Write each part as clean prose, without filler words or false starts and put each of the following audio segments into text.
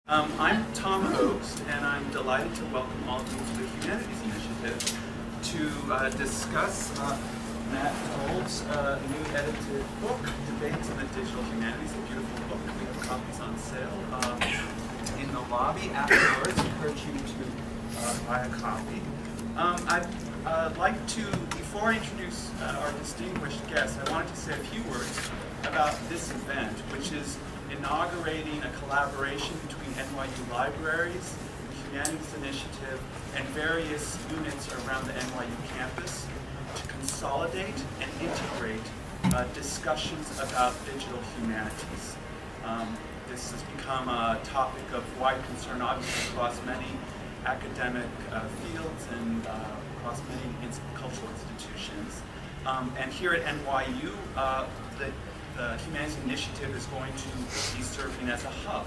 I'm Tom Oakes, and I'm delighted to welcome all of you to the Humanities Initiative to discuss Matt Gold's new edited book, Debates in the Digital Humanities, a beautiful book. We have copies on sale in the lobby afterwards. I encourage you to buy a copy. I'd like to, before I introduce our distinguished guests, I wanted to say a few words about this event, which is inaugurating a collaboration between NYU libraries, the Humanities Initiative, and various units around the NYU campus to consolidate and integrate discussions about digital humanities. This has become a topic of wide concern, obviously, across many academic fields and across many cultural institutions. And here at NYU, the Humanities Initiative is going to be serving as a hub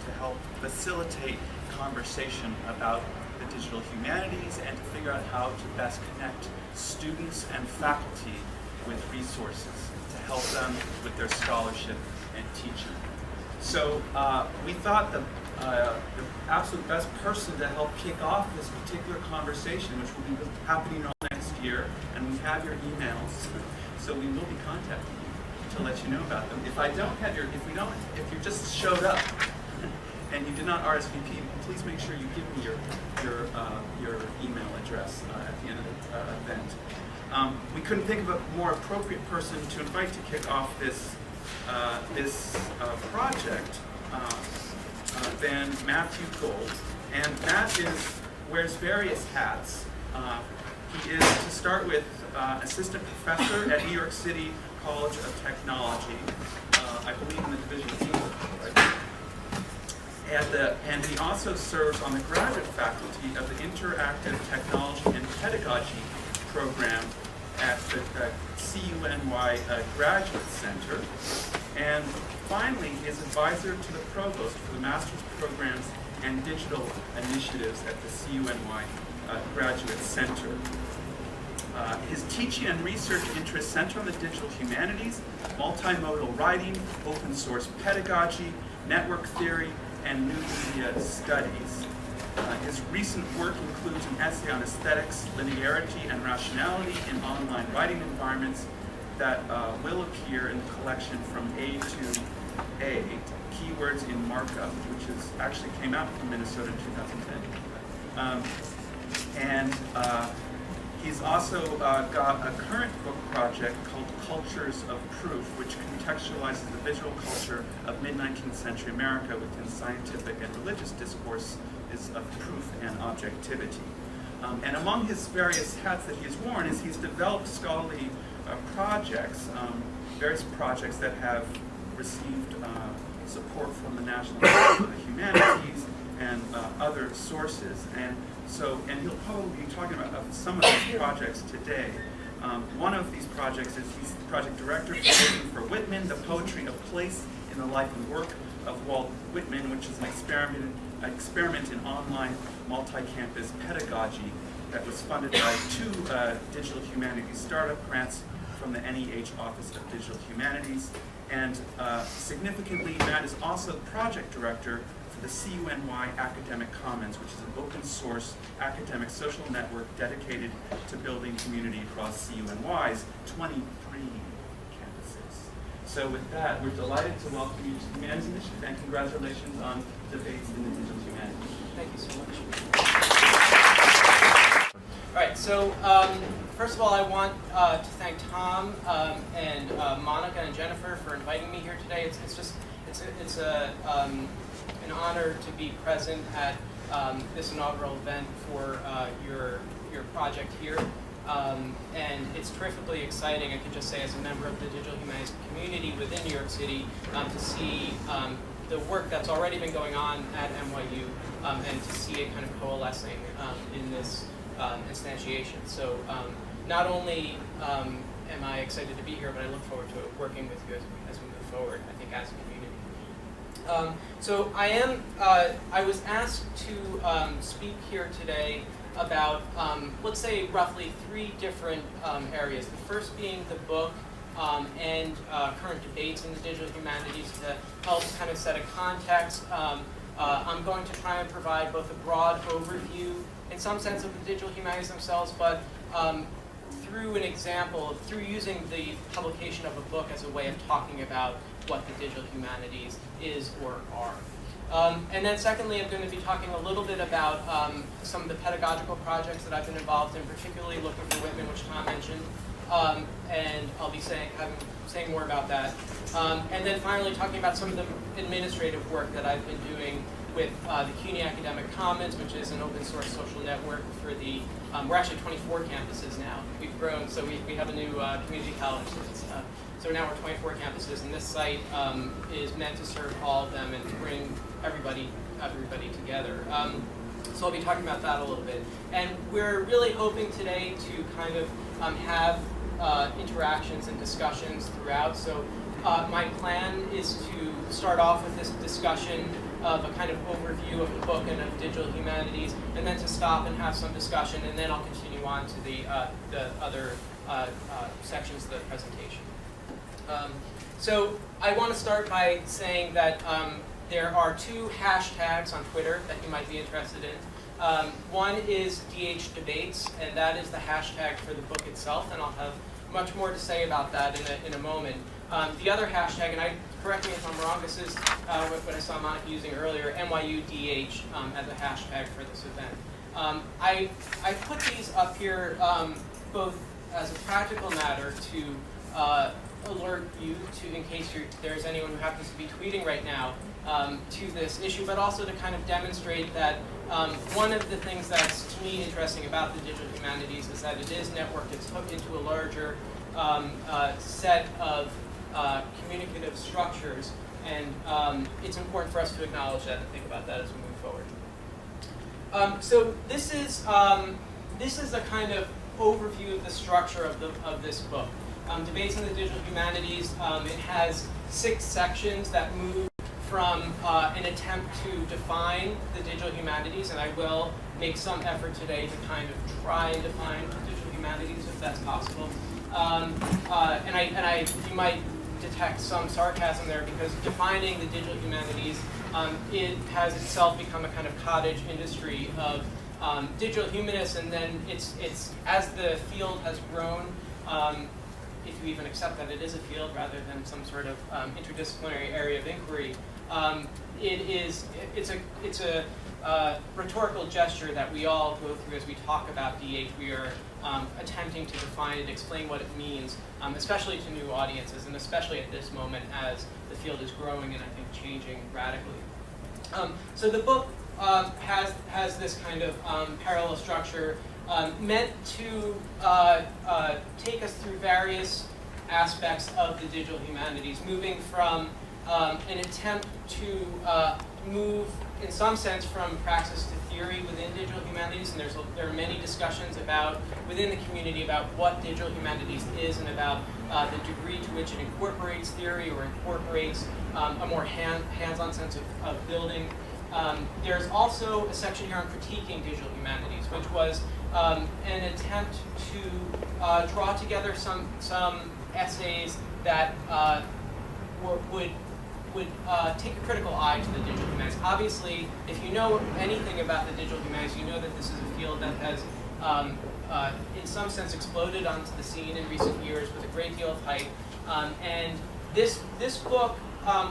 to help facilitate conversation about the digital humanities and to figure out how to best connect students and faculty with resources to help them with their scholarship and teaching. So we thought the absolute best person to help kick off this particular conversation, which will be happening all next year, and we have your emails, so we will be contacting you to let you know about them. If you just showed up and you did not RSVP, please make sure you give me your email address at the end of the event. We couldn't think of a more appropriate person to invite to kick off this project than Matthew Gold. And Matt wears various hats. He is, to start with, assistant professor at New York City College of Technology, I believe in the Division of English, right? And he also serves on the graduate faculty of the Interactive Technology and Pedagogy program at the CUNY Graduate Center. And finally, he is advisor to the provost for the master's programs and digital initiatives at the CUNY Graduate Center. His teaching and research interests center on the digital humanities, multimodal writing, open source pedagogy, network theory, and new media studies. His recent work includes an essay on aesthetics, linearity, and rationality in online writing environments that will appear in the collection From A to A, Keywords in Markup, which actually came out from Minnesota in 2010. He's also got a current book project called Cultures of Proof, which contextualizes the visual culture of mid-19th century America within scientific and religious discourse of proof and objectivity. And among his various hats that he's worn is he's developed scholarly projects, various projects that have received support from the National Center for the Humanities and other sources. And he'll probably be talking about some of these projects today. One of these projects is he's the project director for Whitman, the Poetry of Place in the Life and Work of Walt Whitman, which is an experiment in online multi-campus pedagogy that was funded by two digital humanities startup grants from the NEH Office of Digital Humanities. And significantly, Matt is also project director the CUNY Academic Commons, which is an open source academic social network dedicated to building community across CUNY's 23 campuses. So with that, we're delighted to welcome you to the Humanities Initiative, and congratulations on Debates in the Digital Humanities. Thank you so much. All right, so first of all, I want to thank Tom and Monica and Jennifer for inviting me here today. It's an honor to be present at this inaugural event for your project here. And it's terrifically exciting, I can just say, as a member of the digital humanities community within New York City, to see the work that's already been going on at NYU and to see it kind of coalescing in this instantiation. So not only am I excited to be here, but I look forward to working with you as we move forward, I think, as a community. So I was asked to speak here today about, let's say, roughly three different areas. The first being the book and current debates in the digital humanities to help kind of set a context I'm going to try and provide both a broad overview, in some sense, of the digital humanities themselves, but through an example, through using the publication of a book as a way of talking about what the digital humanities is or are. And then secondly, I'm going to be talking a little bit about some of the pedagogical projects that I've been involved in, particularly Looking for Whitman, which Tom mentioned. And I'll be saying more about that. And then finally, talking about some of the administrative work that I've been doing with the CUNY Academic Commons, which is an open source social network for the, we're actually 24 campuses now. We've grown, so we have a new community college. So now we're 24 campuses, and this site is meant to serve all of them and to bring everybody together. So I'll be talking about that a little bit. And we're really hoping today to kind of have interactions and discussions throughout. So my plan is to start off with this discussion of a kind of overview of the book and of digital humanities, and then to stop and have some discussion, and then I'll continue on to the other sections of the presentation. So I want to start by saying that there are two hashtags on Twitter that you might be interested in. One is DH Debates, and that is the hashtag for the book itself, and I'll have much more to say about that in a moment. The other hashtag, and correct me if I'm wrong, this is what I saw Monica using earlier, NYUDH as a hashtag for this event. I put these up here both as a practical matter to alert you to, in case there's anyone who happens to be tweeting right now, to this issue, but also to kind of demonstrate that one of the things that's, to me, interesting about the digital humanities is that it is networked. It's hooked into a larger set of communicative structures, and it's important for us to acknowledge that and think about that as we move forward. So this is a kind of overview of the structure of this book. Debates in the Digital Humanities, it has 6 sections that move from an attempt to define the digital humanities, and I will make some effort today to kind of try and define the digital humanities if that's possible. You might detect some sarcasm there, because defining the digital humanities, it has itself become a kind of cottage industry of digital humanists, and then it's as the field has grown, if you even accept that it is a field rather than some sort of interdisciplinary area of inquiry, it's a rhetorical gesture that we all go through as we talk about DH. We are attempting to define it, explain what it means, especially to new audiences, and especially at this moment as the field is growing and I think changing radically. So the book has this kind of parallel structure meant to take us through various aspects of the digital humanities, moving from an attempt to move, in some sense, from praxis to theory within digital humanities, and there are many discussions within the community about what digital humanities is and about the degree to which it incorporates theory or incorporates a more hands-on sense of building. There's also a section here on critiquing digital humanities, which was an attempt to draw together some essays that would take a critical eye to the digital humanities. Obviously, if you know anything about the digital humanities, you know that this is a field that has, in some sense, exploded onto the scene in recent years with a great deal of hype. And this book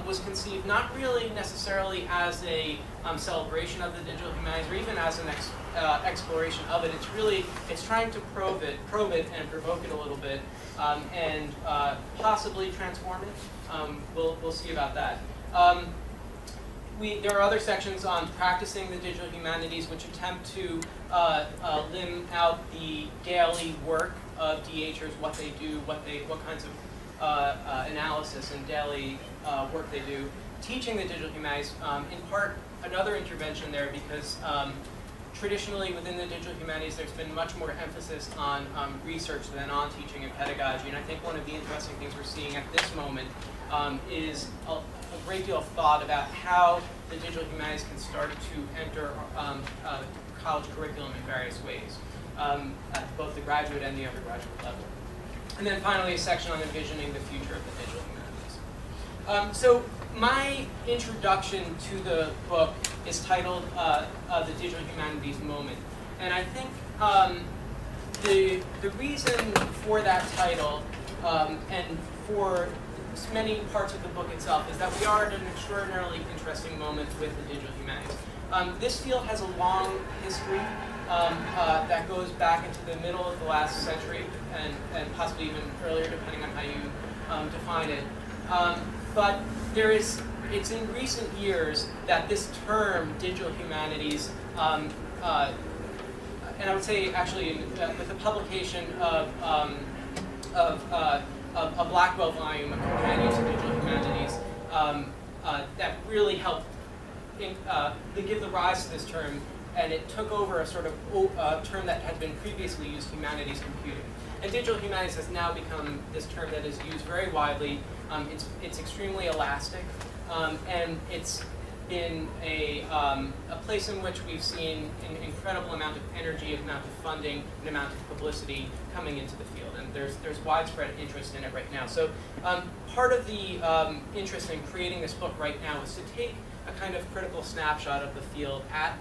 was conceived not really necessarily as a celebration of the digital humanities or even as an exploration of it. It's trying to probe it and provoke it a little bit, and possibly transform it. We'll see about that. There are other sections on practicing the digital humanities which attempt to limn out the daily work of DHers, what they do, what kinds of analysis and daily work they do. Teaching the digital humanities, in part, another intervention there, because traditionally within the digital humanities there's been much more emphasis on research than on teaching and pedagogy, and I think one of the interesting things we're seeing at this moment is a great deal of thought about how the digital humanities can start to enter college curriculum in various ways, at both the graduate and the undergraduate level. And then finally a section on envisioning the future of the digital humanities. So my introduction to the book is titled The Digital Humanities Moment. And I think the reason for that title and for many parts of the book itself is that we are at an extraordinarily interesting moment with the digital humanities. This field has a long history that goes back into the middle of the last century and possibly even earlier, depending on how you define it. But it's in recent years that this term, digital humanities, and I would say actually with the publication of a Blackwell volume, a companion to digital humanities, that really helped give the rise to this term, and it took over a sort of term that had been previously used, humanities computing. And digital humanities has now become this term that is used very widely. It's extremely elastic, and it's been a place in which we've seen an incredible amount of energy, amount of funding, an amount of publicity coming into the field, and there's widespread interest in it right now. So part of the interest in creating this book right now is to take a kind of critical snapshot of the field at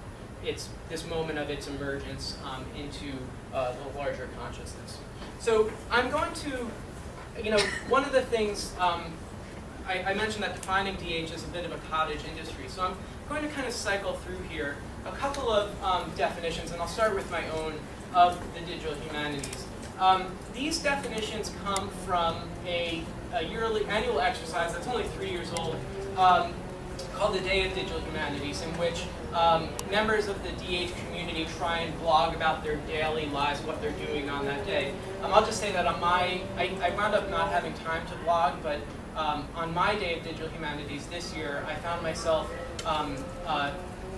this moment of its emergence into the larger consciousness. So I'm going to, one of the things, I mentioned that defining DH is a bit of a cottage industry, so I'm going to kind of cycle through here a couple of definitions, and I'll start with my own of the digital humanities. These definitions come from a annual exercise that's only 3 years old, called the Day of Digital Humanities, in which members of the DH community try and blog about their daily lives, what they're doing on that day. I'll just say that on I wound up not having time to blog, but on my Day of Digital Humanities this year, I found myself, I'm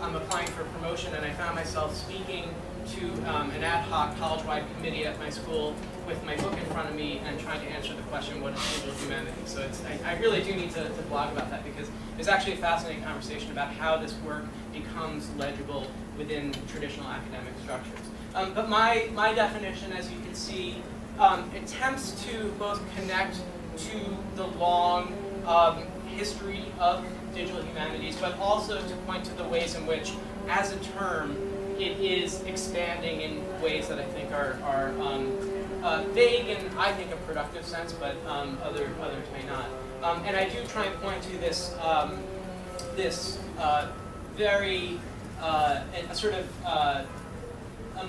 applying for promotion, and I found myself speaking to an ad hoc college-wide committee at my school with my book in front of me and trying to answer the question, what is digital humanities? So I really do need to blog about that, because there's actually a fascinating conversation about how this work becomes legible within traditional academic structures. But my definition, as you can see, attempts to both connect to the long history of digital humanities, but also to point to the ways in which, as a term, it is expanding in ways that I think are vague and I think a productive sense, but others may not. And I do try and point to this very a sort of a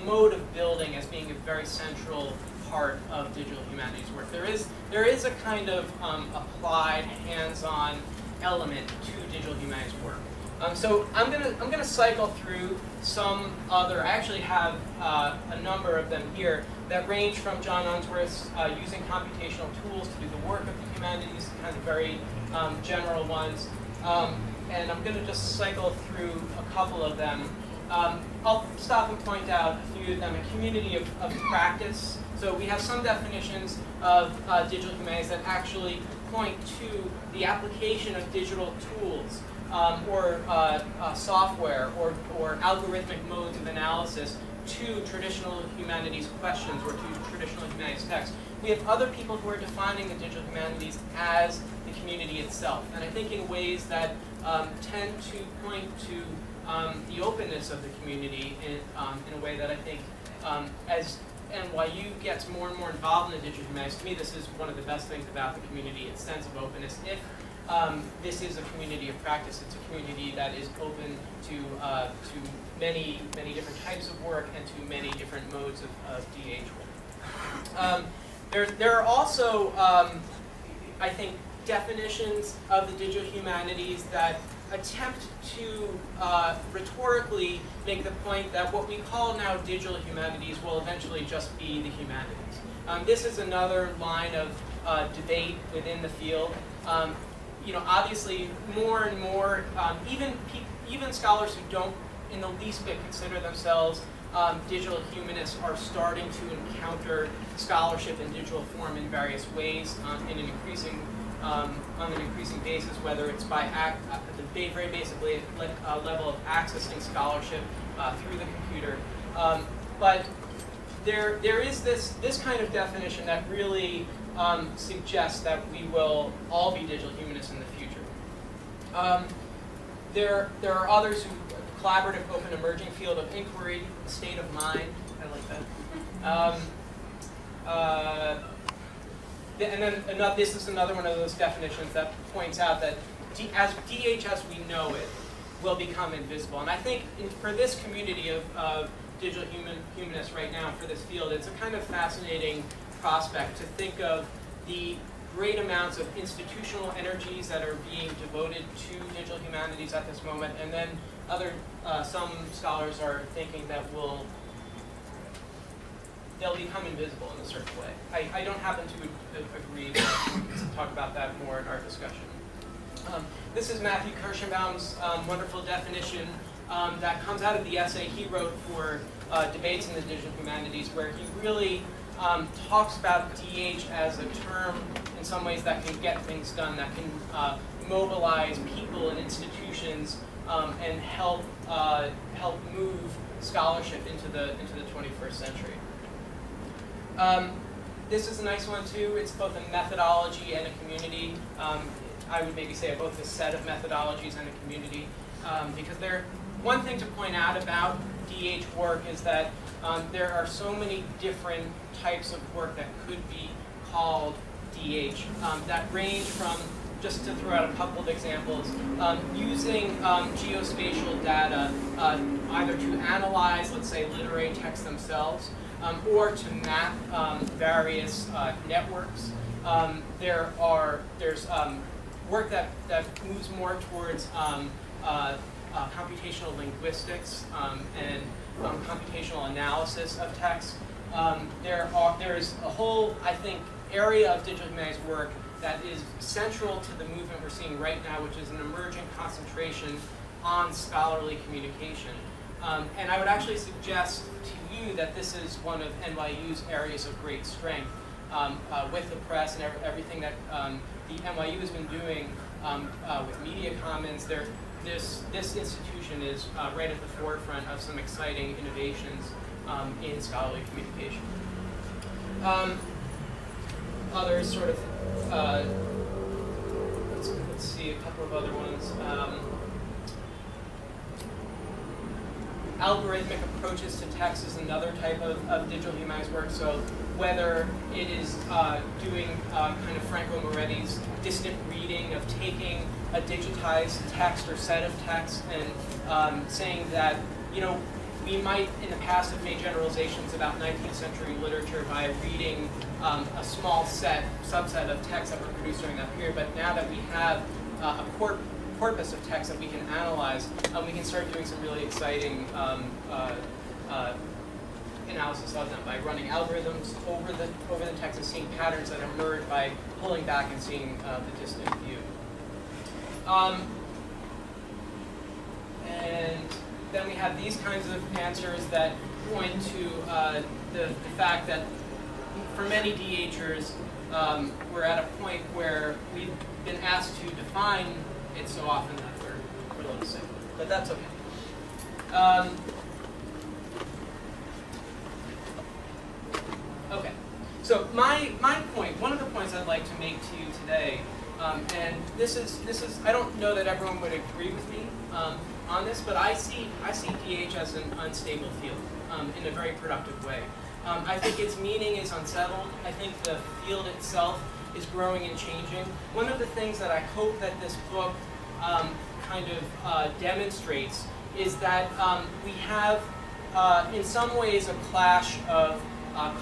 mode of building as being a very central part of digital humanities work. There is a kind of applied, hands-on element to digital humanities work. So I'm gonna cycle through some other. I actually have a number of them here that range from John Unsworth's using computational tools to do the work of the humanities, kind of very general ones, and I'm gonna just cycle through a couple of them. I'll stop and point out a few of them. A community of practice. So we have some definitions of digital humanities that actually point to the application of digital tools or software or algorithmic modes of analysis to traditional humanities questions or to traditional humanities texts. We have other people who are defining the digital humanities as the community itself, and I think in ways that tend to point to the openness of the community in a way that I think, as NYU gets more and more involved in the digital humanities, to me this is one of the best things about the community, its sense of openness. If this is a community of practice, it's a community that is open to many different types of work and to many different modes of DH work. There are also, I think, definitions of the digital humanities that attempt to rhetorically make the point that what we call now digital humanities will eventually just be the humanities. This is another line of debate within the field. Obviously, more and more, even scholars who don't in the least bit consider themselves digital humanists are starting to encounter scholarship in digital form in various ways on an increasing basis, whether it's by the very basic level of accessing scholarship through the computer. But there is this kind of definition that really suggests that we will all be digital humanists in the future. There are others who collaborative, open, emerging field of inquiry, state of mind. I like that. And then this is another one of those definitions that points out that as DH as we know it will become invisible. And I think for this community of digital humanists right now, for this field, it's a kind of fascinating prospect to think of the great amounts of institutional energies that are being devoted to digital humanities at this moment, and then some scholars are thinking that they'll become invisible in a certain way. I don't happen to agree, but we'll talk about that more in our discussion. This is Matthew Kirschenbaum's wonderful definition that comes out of the essay he wrote for Debates in the Digital Humanities, where he really talks about DH as a term in some ways that can get things done, that can mobilize people and institutions and help move scholarship into the 21st century. This is a nice one too. It's both a methodology and a community. I would maybe say both a set of methodologies and a community, because one thing to point out about DH work is that there are so many different types of work that could be called DH that range from, just to throw out a couple of examples, using geospatial data either to analyze, let's say, literary texts themselves, or to map various networks. There's work that moves more towards computational linguistics and computational analysis of text. There's a whole, I think, area of digital humanities work that is central to the movement we're seeing right now, which is an emerging concentration on scholarly communication. And I would actually suggest to you that this is one of NYU's areas of great strength with the press and everything that the NYU has been doing with media commons. This institution is right at the forefront of some exciting innovations in scholarly communication. Others sort of, let's see a couple of other ones. Algorithmic approaches to text is another type of digital humanities work. So whether it is doing kind of Franco Moretti's distant reading of taking a digitized text or set of texts and saying that, we might in the past have made generalizations about 19th century literature by reading a small subset of texts that were produced during that period, but now that we have a corpus of text that we can analyze, we can start doing some really exciting analysis of them by running algorithms over the text and seeing patterns that emerge by pulling back and seeing the distant view. And then we have these kinds of answers that point to the fact that for many DHers, we're at a point where we've been asked to define it so often that we're a little sick, but that's okay. Okay, so my point, one of the points I'd like to make to you today, and this is I don't know that everyone would agree with me on this, but I see DH as an unstable field in a very productive way. I think its meaning is unsettled. I think the field itself is growing and changing. One of the things that I hope that this book kind of demonstrates is that we have, in some ways, a clash of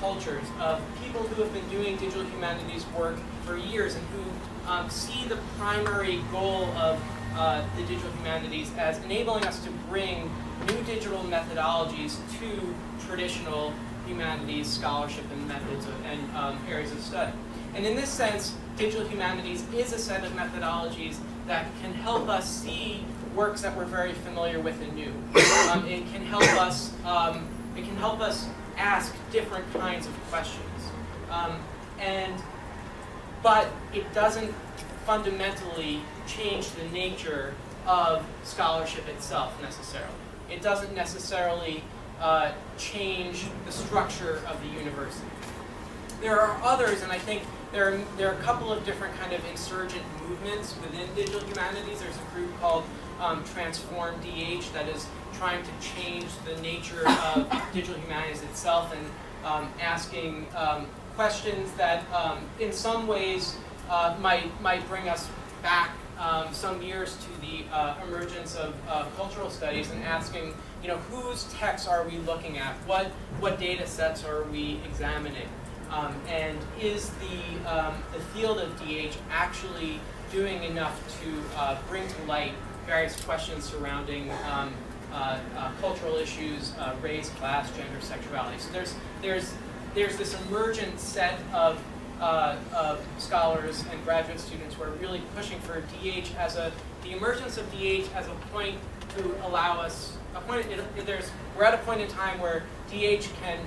cultures, of people who have been doing digital humanities work for years and who see the primary goal of the digital humanities as enabling us to bring new digital methodologies to traditional humanities scholarship and methods and areas of study. And in this sense, digital humanities is a set of methodologies that can help us see works that we're very familiar with and new. It can help us ask different kinds of questions. But it doesn't fundamentally change the nature of scholarship itself necessarily. It doesn't necessarily change the structure of the university. There are others, and I think there are a couple of different kind of insurgent movements within digital humanities. There's a group called transform DH, that is trying to change the nature of digital humanities itself, and asking questions that in some ways might bring us back some years to the emergence of cultural studies, and asking, whose texts are we looking at? What data sets are we examining? And is the field of DH actually doing enough to bring to light various questions surrounding cultural issues, race, class, gender, sexuality? So there's this emergent set of scholars and graduate students who are really pushing for DH the emergence of DH as a point to allow us we're at a point in time where DH can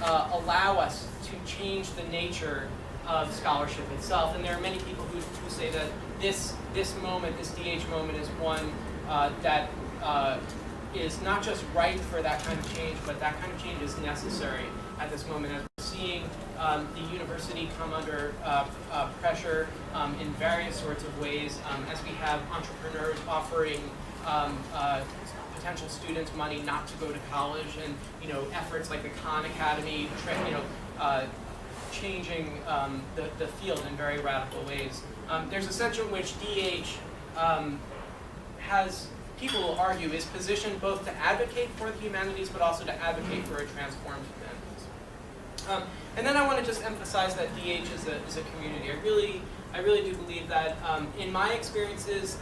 allow us to change the nature of scholarship itself. And there are many people who say that this moment, this DH moment, is one that is not just right for that kind of change, but that kind of change is necessary at this moment, as we're seeing the university come under pressure in various sorts of ways, as we have entrepreneurs offering potential students money not to go to college, and efforts like the Khan Academy, changing the field in very radical ways. There's a sense in which DH has, people will argue, is positioned both to advocate for the humanities, but also to advocate for a transformed humanities. And then I want to just emphasize that DH is a community. I really do believe that, in my experiences,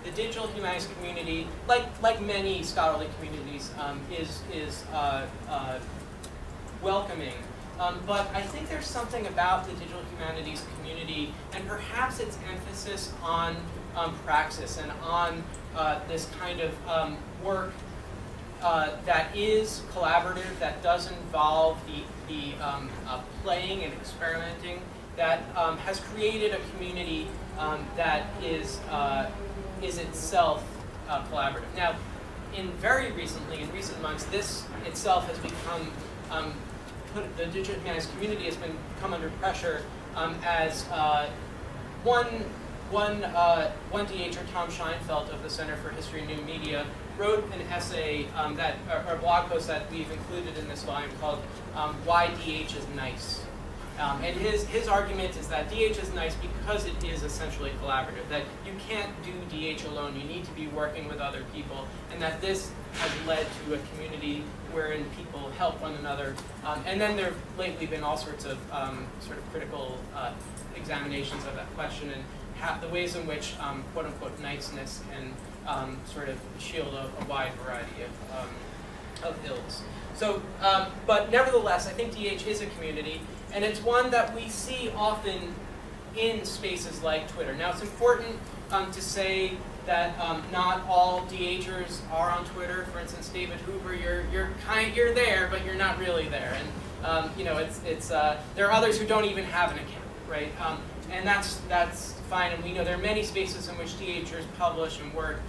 the digital humanities community, like many scholarly communities, is welcoming. But I think there's something about the digital humanities community, and perhaps its emphasis on praxis and on this kind of work that is collaborative, that does involve the playing and experimenting, that has created a community that is itself collaborative. Now, in recent months, this itself has become the digital humanities community has come under pressure as one DHer, Tom Scheinfeld of the Center for History and New Media, wrote an essay or a blog post that we've included in this volume called "Why DH is Nice." And his argument is that DH is nice because it is essentially collaborative, that you can't do DH alone, you need to be working with other people, and that this has led to a community wherein people help one another. And then there have lately been all sorts of sort of critical examinations of that question, and the ways in which quote-unquote niceness can sort of shield a wide variety of ills. So, but nevertheless, I think DH is a community, and it's one that we see often in spaces like Twitter. Now, it's important to say that not all DHers are on Twitter. For instance, David Hoover, you're there, but you're not really there. And there are others who don't even have an account, right? And that's fine. And we know there are many spaces in which DHers publish and work.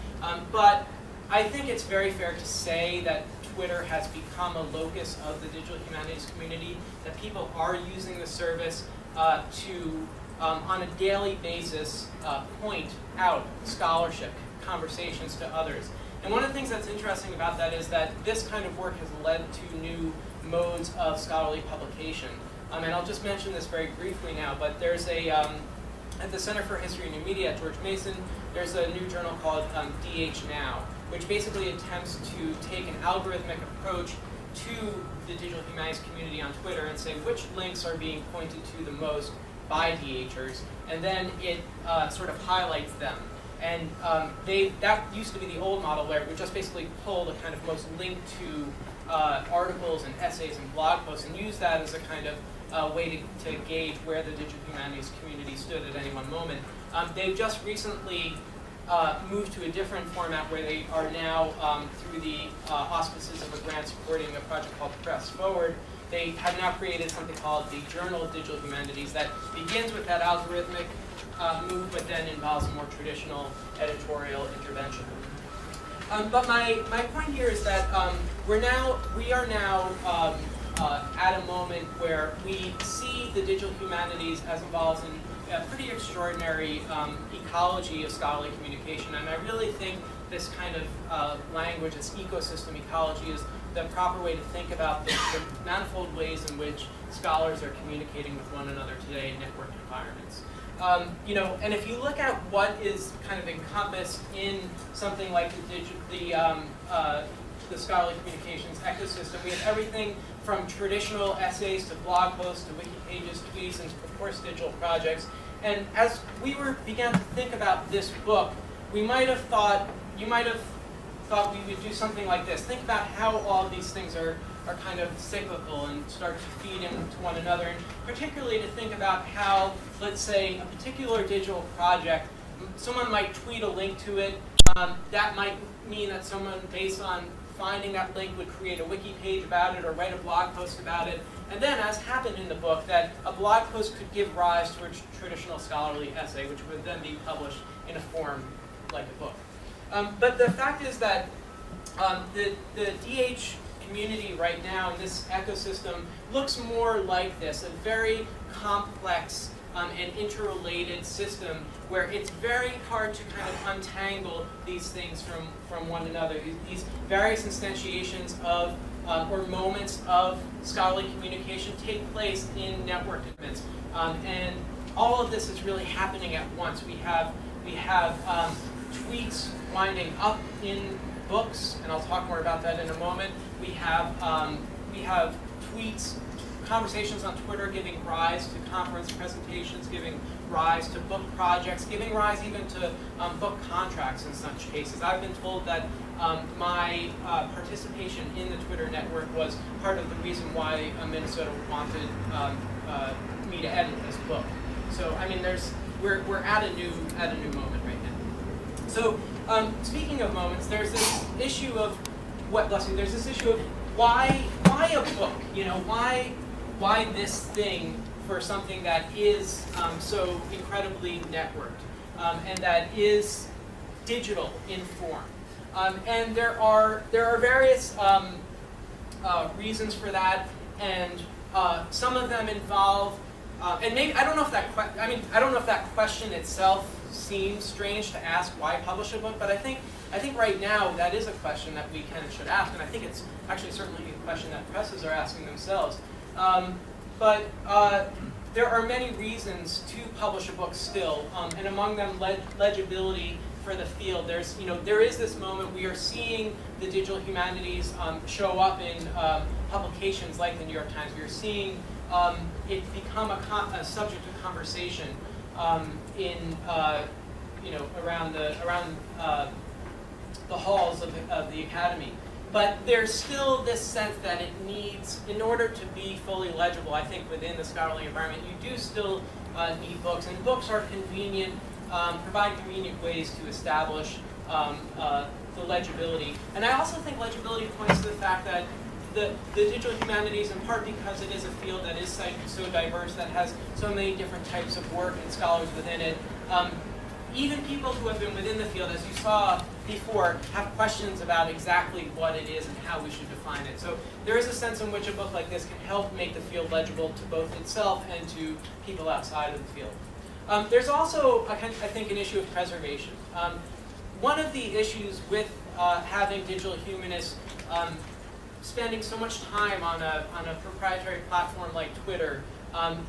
But I think it's very fair to say that Twitter has become a locus of the digital humanities community, that people are using the service to, on a daily basis, point out scholarship, conversations to others. And one of the things that's interesting about that is that this kind of work has led to new modes of scholarly publication. And I'll just mention this very briefly now, but there's at the Center for History and New Media at George Mason, there's a new journal called DH Now, which basically attempts to take an algorithmic approach to the digital humanities community on Twitter and say which links are being pointed to the most by DHers, and then it sort of highlights them. And that used to be the old model where it would just basically pull the kind of most linked to articles and essays and blog posts and use that as a kind of way to gauge where the digital humanities community stood at any one moment. They've just recently moved to a different format where they are now, through the auspices of a grant supporting a project called Press Forward, they have now created something called the Journal of Digital Humanities that begins with that algorithmic move, but then involves a more traditional editorial intervention. But my point here is that we are now at a moment where we see the digital humanities as involved in a pretty extraordinary ecology of scholarly communication, and I really think this kind of language, this ecosystem ecology, is the proper way to think about the manifold ways in which scholars are communicating with one another today in networked environments. And if you look at what is kind of encompassed in something like the scholarly communications ecosystem, we have everything from traditional essays to blog posts to wiki pages, tweets, and of course digital projects. And as we began to think about this book, you might have thought we would do something like this. Think about how all of these things are kind of cyclical and start to feed into one another, and particularly to think about how, let's say, a particular digital project, someone might tweet a link to it. That might mean that someone, based on finding that link, would create a wiki page about it or write a blog post about it. And then, as happened in the book, that a blog post could give rise to a traditional scholarly essay, which would then be published in a form like a book. But the fact is that the DH community right now in this ecosystem looks more like this, a very complex and interrelated system where it's very hard to kind of untangle these things from one another. These various instantiations of or moments of scholarly communication take place in networked events, and all of this is really happening at once. We have tweets winding up in books, and I'll talk more about that in a moment. We have tweets, conversations on Twitter giving rise to conference presentations, giving rise to book projects, giving rise even to book contracts in such cases. I've been told that my participation in the Twitter network was part of the reason why Minnesota wanted me to edit this book. So I mean, we're at a new moment right now. So speaking of moments, there's this issue of there's this issue of why a book? Why this thing for something that is so incredibly networked and that is digital in form? And there are various reasons for that, and some of them involve. And maybe I don't know if that question itself seems strange to ask, why publish a book, but I think right now that is a question that we can and should ask, and I think it's actually certainly a question that presses are asking themselves. But there are many reasons to publish a book still, and among them legibility for the field. There is this moment we are seeing the digital humanities show up in publications like the New York Times. We are seeing it become a subject of conversation around the halls of the academy. But there's still this sense that it needs, in order to be fully legible, I think within the scholarly environment, you do still need books, and books are convenient, provide convenient ways to establish the legibility. And I also think legibility points to the fact that the digital humanities, in part because it is a field that is so diverse, that has so many different types of work and scholars within it, even people who have been within the field, as you saw before, have questions about exactly what it is and how we should define it. So there is a sense in which a book like this can help make the field legible to both itself and to people outside of the field. There's also, I think, an issue of preservation. One of the issues with having digital humanists spending so much time on a proprietary platform like Twitter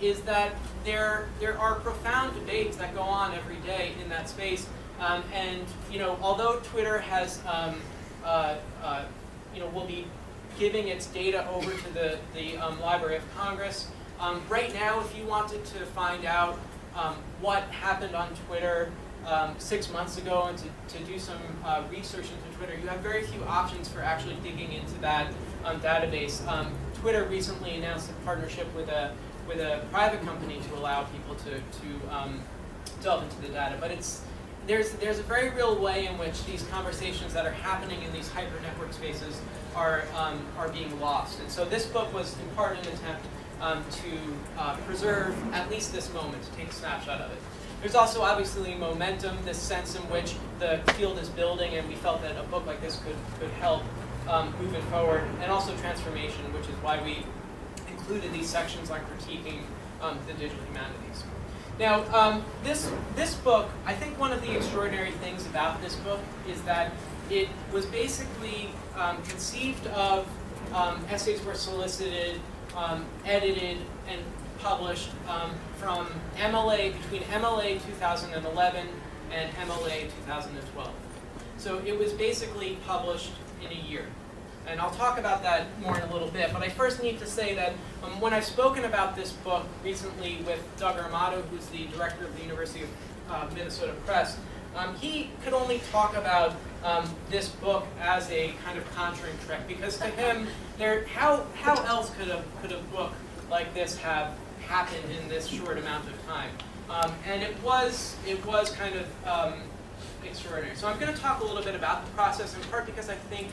is that there are profound debates that go on every day in that space, and although Twitter has will be giving its data over to the Library of Congress, right now, if you wanted to find out what happened on Twitter 6 months ago and to do some research into Twitter, you have very few options for actually digging into that database. Twitter recently announced a partnership with a private company to allow people to delve into the data. But there's a very real way in which these conversations that are happening in these hyper-network spaces are being lost. And so this book was in part an attempt to preserve at least this moment, to take a snapshot of it. There's also obviously momentum, this sense in which the field is building, and we felt that a book like this could help move it forward, and also transformation, which is why we included these sections on critiquing the digital humanities. Now, this book, I think one of the extraordinary things about this book is that it was basically conceived of, essays were solicited, edited, and published from between MLA 2011 and MLA 2012. So it was basically published in a year. And I'll talk about that more in a little bit, but I first need to say that when I've spoken about this book recently with Doug Armato, who's the director of the University of Minnesota Press, he could only talk about this book as a kind of conjuring trick, because to him, how else could a book like this have happened in this short amount of time? And it was kind of extraordinary. So I'm going to talk a little bit about the process, in part because I think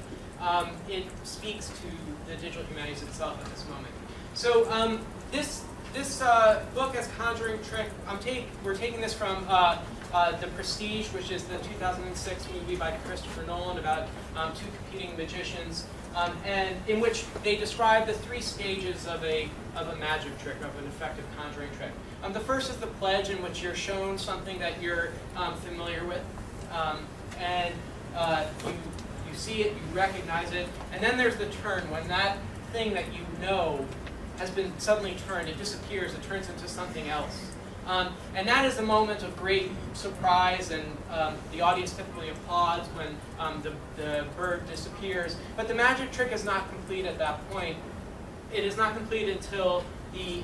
it speaks to the digital humanities itself at this moment. So this book as conjuring trick, we're taking this from The Prestige, which is the 2006 movie by Christopher Nolan about two competing magicians, and in which they describe the three stages of a magic trick, of an effective conjuring trick. The first is the pledge, in which you're shown something that you're familiar with, and you see it, you recognize it, and then there's the turn, when that thing that you know has been suddenly turned, it disappears, it turns into something else. And that is the moment of great surprise, and the audience typically applauds when the bird disappears. But the magic trick is not complete at that point. It is not complete until the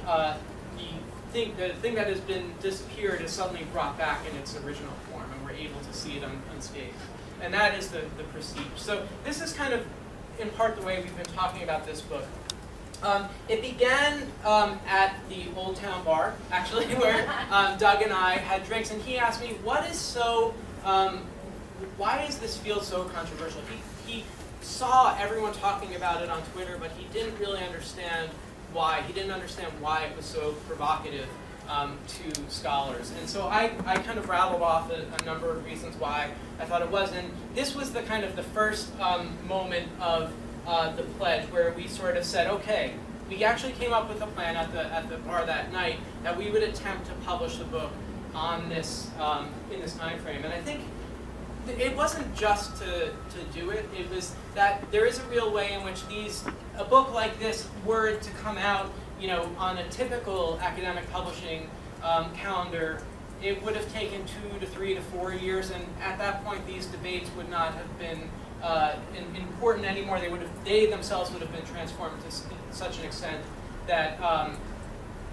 thing that has been disappeared is suddenly brought back in its original form, and we're able to see it unscathed. And that is the prestige. So this is kind of, in part, the way we've been talking about this book. It began at the Old Town Bar, actually, where Doug and I had drinks, and he asked me, why does this feel so controversial? He saw everyone talking about it on Twitter, but he didn't really understand why. He didn't understand why it was so provocative to scholars. And so I kind of rattled off a number of reasons why I thought it was. And this was the kind of the first moment of the pledge, where we sort of said, okay, we actually came up with a plan at the bar that night that we would attempt to publish the book on this in this time frame. And I think it wasn't just to do it. It was that there is a real way in which a book like this were to come out, on a typical academic publishing calendar. It would have taken 2 to 3 to 4 years, and at that point, these debates would not have been important anymore. They themselves would have been transformed to such an extent that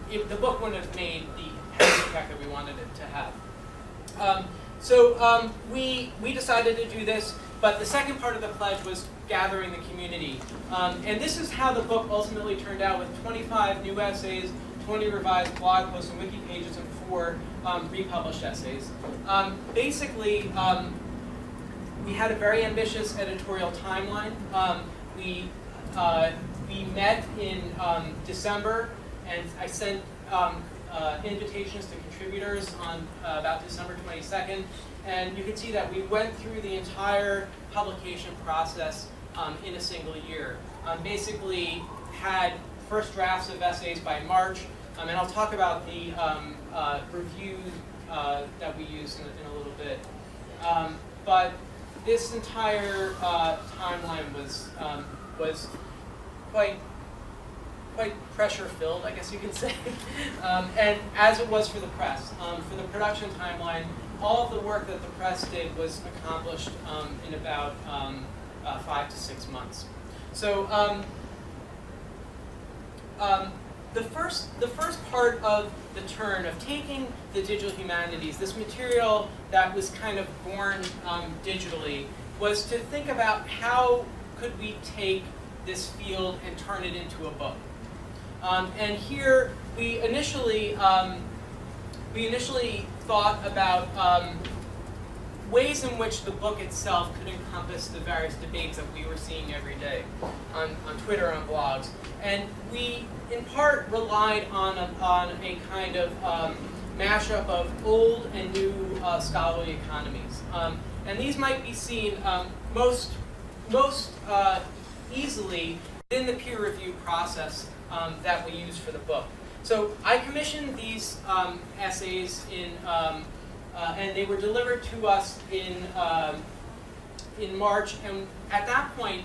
the book wouldn't have made the impact that we wanted it to have. So we decided to do this, but the second part of the pledge was gathering the community. And this is how the book ultimately turned out, with 25 new essays, 20 revised blog posts and wiki pages, and 4 republished essays. Basically, we had a very ambitious editorial timeline. We met in December, and I sent invitations to contributors on about December 22nd. And you can see that we went through the entire publication process in a single year. Basically had first drafts of essays by March, and I'll talk about the review that we used in a little bit. But this entire timeline was quite pressure-filled, I guess you can say, and as it was for the press. For the production timeline, all of the work that the press did was accomplished in about 5 to 6 months. So the first part of the turn of taking the digital humanities, this material that was kind of born digitally, was to think about how could we take this field and turn it into a book. And here we initially thought about ways in which the book itself could encompass the various debates that we were seeing every day on Twitter, on blogs. And we, in part, relied on a kind of mashup of old and new scholarly economies. And these might be seen most easily in the peer review process that we use for the book. So I commissioned these essays and they were delivered to us in March. And at that point,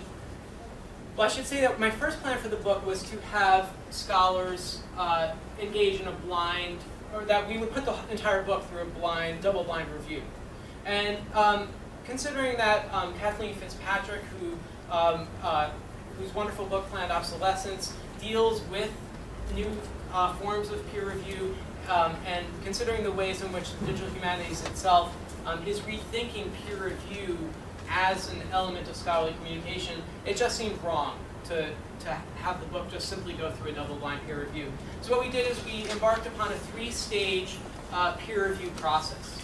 well, I should say that my first plan for the book was to have scholars engage in a blind, or that we would put the entire book through a double-blind review. And considering that Kathleen Fitzpatrick, whose wonderful book, Planned Obsolescence, deals with new forms of peer review, and considering the ways in which the digital humanities itself is rethinking peer review as an element of scholarly communication, it just seemed wrong to have the book just simply go through a double-blind peer review. So what we did is we embarked upon a 3-stage peer review process.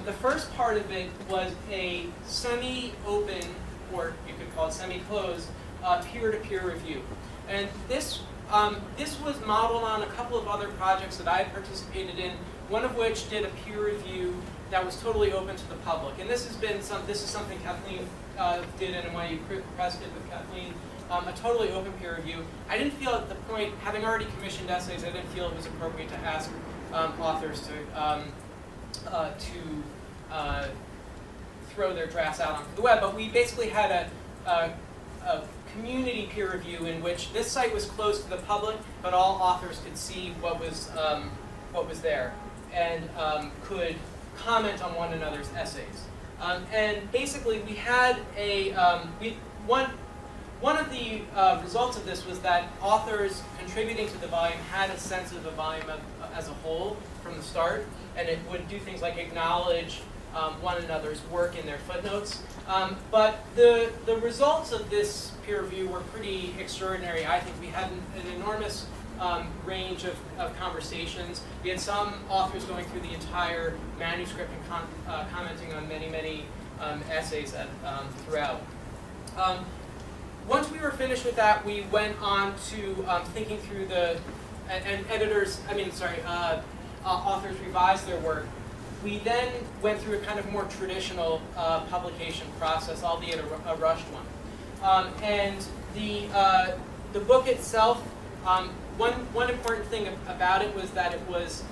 The first part of it was a semi-open, or you could call it semi-closed, peer-to-peer review. And this was modeled on a couple of other projects that I participated in, one of which did a peer review that was totally open to the public. And this is something Kathleen did in NYU Press did with Kathleen, a totally open peer review. I didn't feel at the point, having already commissioned essays, I didn't feel it was appropriate to ask authors to throw their drafts out onto the web. But we basically had a community peer review in which this site was closed to the public, but all authors could see what was there and could comment on one another's essays. And basically, we had one of the results of this was that authors contributing to the volume had a sense of the volume as a whole from the start, and it would do things like acknowledge one another's work in their footnotes. But the results of this peer review were pretty extraordinary. I think we had an enormous range of conversations. We had some authors going through the entire manuscript and commenting on many essays throughout. Once we were finished with that, we went on to thinking through authors revised their work. We then went through a kind of more traditional publication process, albeit a rushed one. And the book itself, one important thing about it was that it was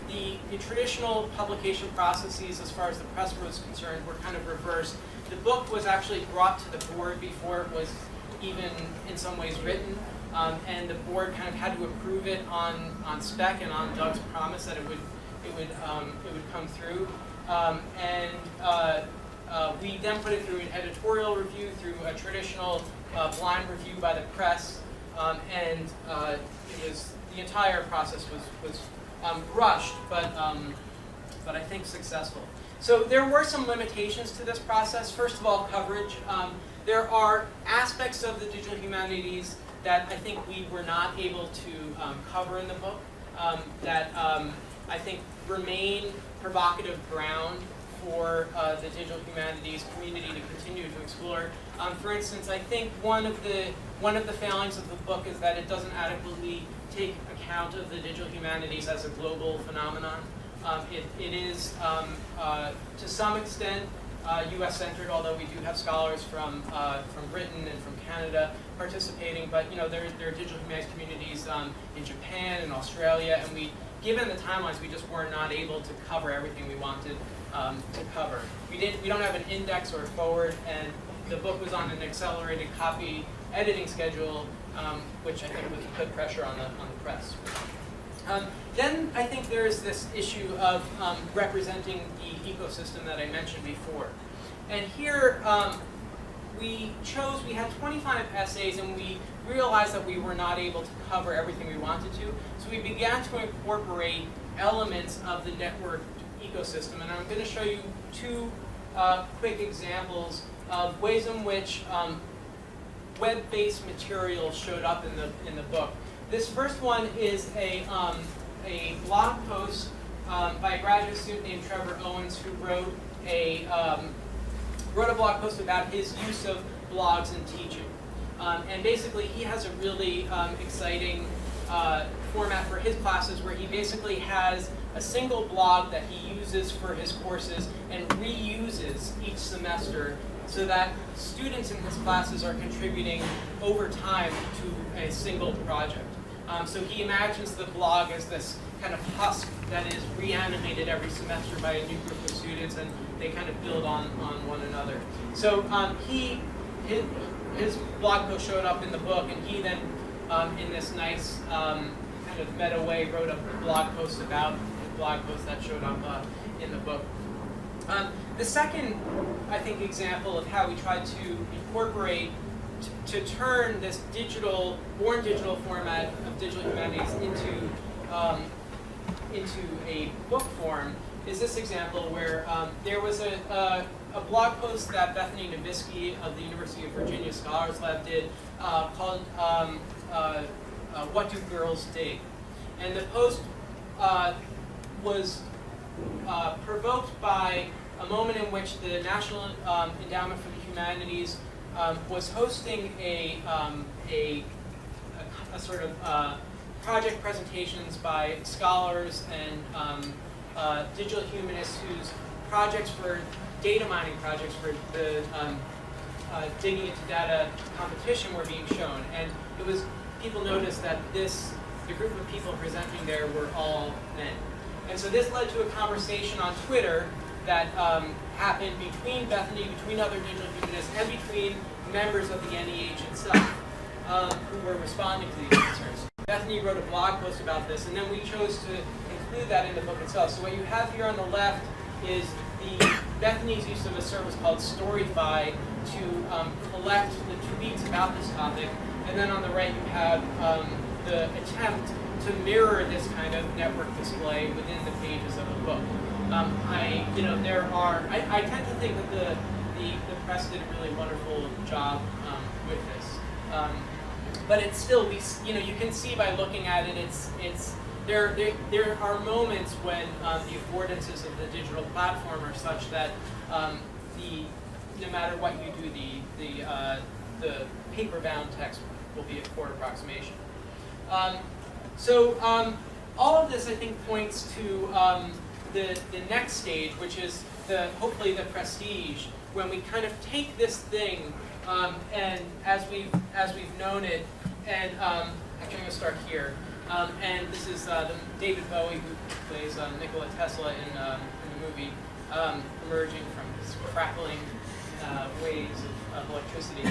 the traditional publication processes, as far as the press was concerned, were kind of reversed. The book was actually brought to the board before it was even in some ways written, and the board kind of had to approve it on spec and on Doug's promise that it would come through. We then put it through an editorial review, through a traditional blind review by the press, and the entire process was rushed, but I think successful. So there were some limitations to this process. First of all, coverage. There are aspects of the digital humanities that I think we were not able to cover in the book that I think remain provocative ground for the digital humanities community to continue to explore. For instance, I think one of the failings of the book is that it doesn't adequately take account of the digital humanities as a global phenomenon. It is, to some extent, U.S.-centered, although we do have scholars from Britain and from Canada participating. But there are digital humanities communities in Japan and Australia, and given the timelines, we just were not able to cover everything we wanted to cover. We don't have an index or a forward, and the book was on an accelerated copy editing schedule, which I think would put pressure on the press. Then I think there is this issue of representing the ecosystem that I mentioned before. And here we had 25 essays, and we realized that we were not able to cover everything we wanted to. So we began to incorporate elements of the network ecosystem. And I'm going to show you two quick examples of ways in which web-based materials showed up in the book. This first one is a blog post by a graduate student named Trevor Owens, who wrote a blog post about his use of blogs in teaching. And basically, he has a really exciting format for his classes where he basically has a single blog that he uses for his courses and reuses each semester, so that students in his classes are contributing over time to a single project. So he imagines the blog as this kind of husk that is reanimated every semester by a new group of students, and they kind of build on one another. So his blog post showed up in the book, and he then, in this nice kind of meta way, wrote a blog post about the blog post that showed up in the book. The second, I think, example of how we tried to incorporate, to turn this born digital format of digital humanities into a book form is this example where there was a blog post that Bethany Nabisky of the University of Virginia Scholars Lab did called What Do Girls Dig? And the post was provoked by a moment in which the National Endowment for the Humanities was hosting a sort of project presentations by scholars and digital humanists whose projects for data mining projects for the digging into data competition were being shown. And it was, people noticed that the group of people presenting there were all men. And so this led to a conversation on Twitter that happened between Bethany, between other digital humanists, and between members of the NEH itself who were responding to these concerns. Bethany wrote a blog post about this, and then we chose to include that in the book itself. So what you have here on the left is Bethany's use of a service called Storyfy to collect the tweets about this topic, and then on the right you have the attempt to mirror this kind of network display within the pages of the book. I tend to think that the press did a really wonderful job with this, but it's still, you can see by looking at it, there are moments when the affordances of the digital platform are such that no matter what you do, the paper-bound text will be a poor approximation. All of this, I think, points to the next stage, which is hopefully the prestige, when we kind of take this thing and as we've known it, and actually I'm going to start here. And this is David Bowie, who plays Nikola Tesla in the movie, emerging from his crackling waves of electricity.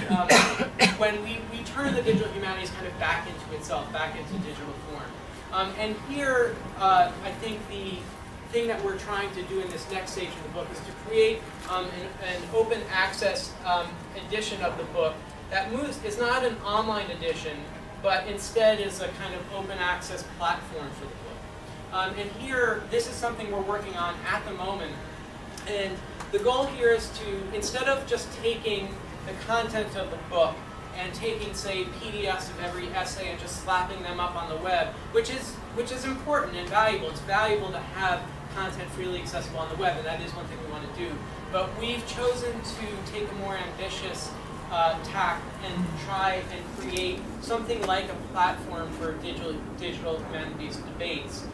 When we turn the digital humanities kind of back into itself, back into digital form. And here, I think the thing that we're trying to do in this next stage of the book is to create an open access edition of the book that is not an online edition, but instead is a kind of open access platform for the book. And here, this is something we're working on at the moment. And the goal here is to, instead of just taking the content of the book and taking, say, PDFs of every essay and just slapping them up on the web, which is important and valuable. It's valuable to have content freely accessible on the web, and that is one thing we want to do. But we've chosen to take a more ambitious tack and try and create something like a platform for digital humanities debates.